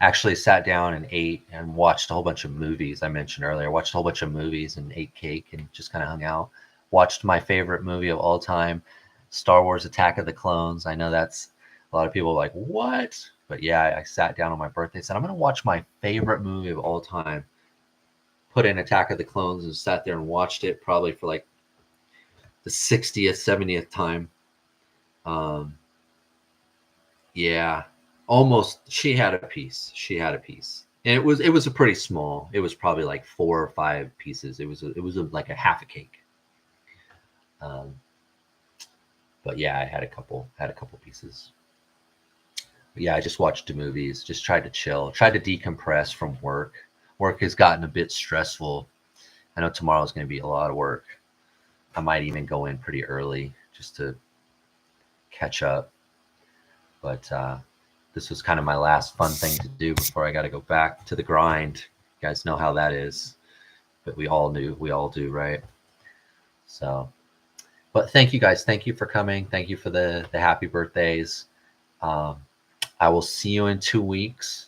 [SPEAKER 1] Actually sat down and ate and watched a whole bunch of movies. I mentioned earlier, watched a whole bunch of movies and ate cake and just kind of hung out. Watched my favorite movie of all time, Star Wars Attack of the Clones. I know that's a lot of people like, what? But yeah, I sat down on my birthday, said, I'm going to watch my favorite movie of all time. Put in Attack of the Clones and sat there and watched it probably for like the 60th, 70th time. Yeah, almost. She had a piece. And it was a pretty small. It was probably like 4 or 5 pieces. It was like a half a cake. But yeah, I had a couple pieces. But yeah, I just watched the movies, just tried to chill, tried to decompress from work. Work has gotten a bit stressful. I know tomorrow's going to be a lot of work. I might even go in pretty early just to catch up. But this was kind of my last fun thing to do before I got to go back to the grind. You guys know how that is. But we all do, right? So But thank you guys. Thank you for coming. Thank you for the happy birthdays. Um, I will see you in 2 weeks.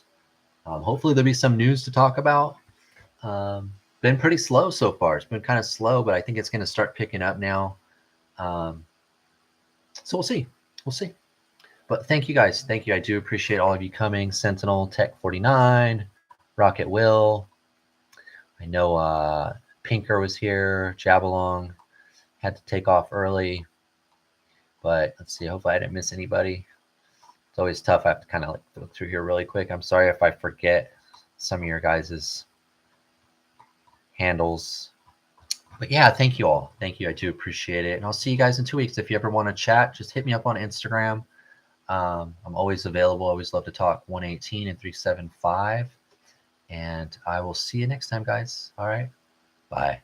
[SPEAKER 1] Hopefully there'll be some news to talk about. Been pretty slow so far. It's been kind of slow, but I think it's going to start picking up now. So we'll see. We'll see. But thank you guys. Thank you. I do appreciate all of you coming. Sentinel, Tech 49, Rocket Will. I know Pinker was here. Jabalong had to take off early. But let's see. Hopefully I didn't miss anybody. It's always tough. I have to kind of like look through here really quick. I'm sorry if I forget some of your guys's handles. But yeah, thank you all. Thank you. I do appreciate it. And I'll see you guys in 2 weeks. If you ever want to chat, just hit me up on Instagram. I'm always available. I always love to talk. 118 and 375. And I will see you next time, guys. All right. Bye.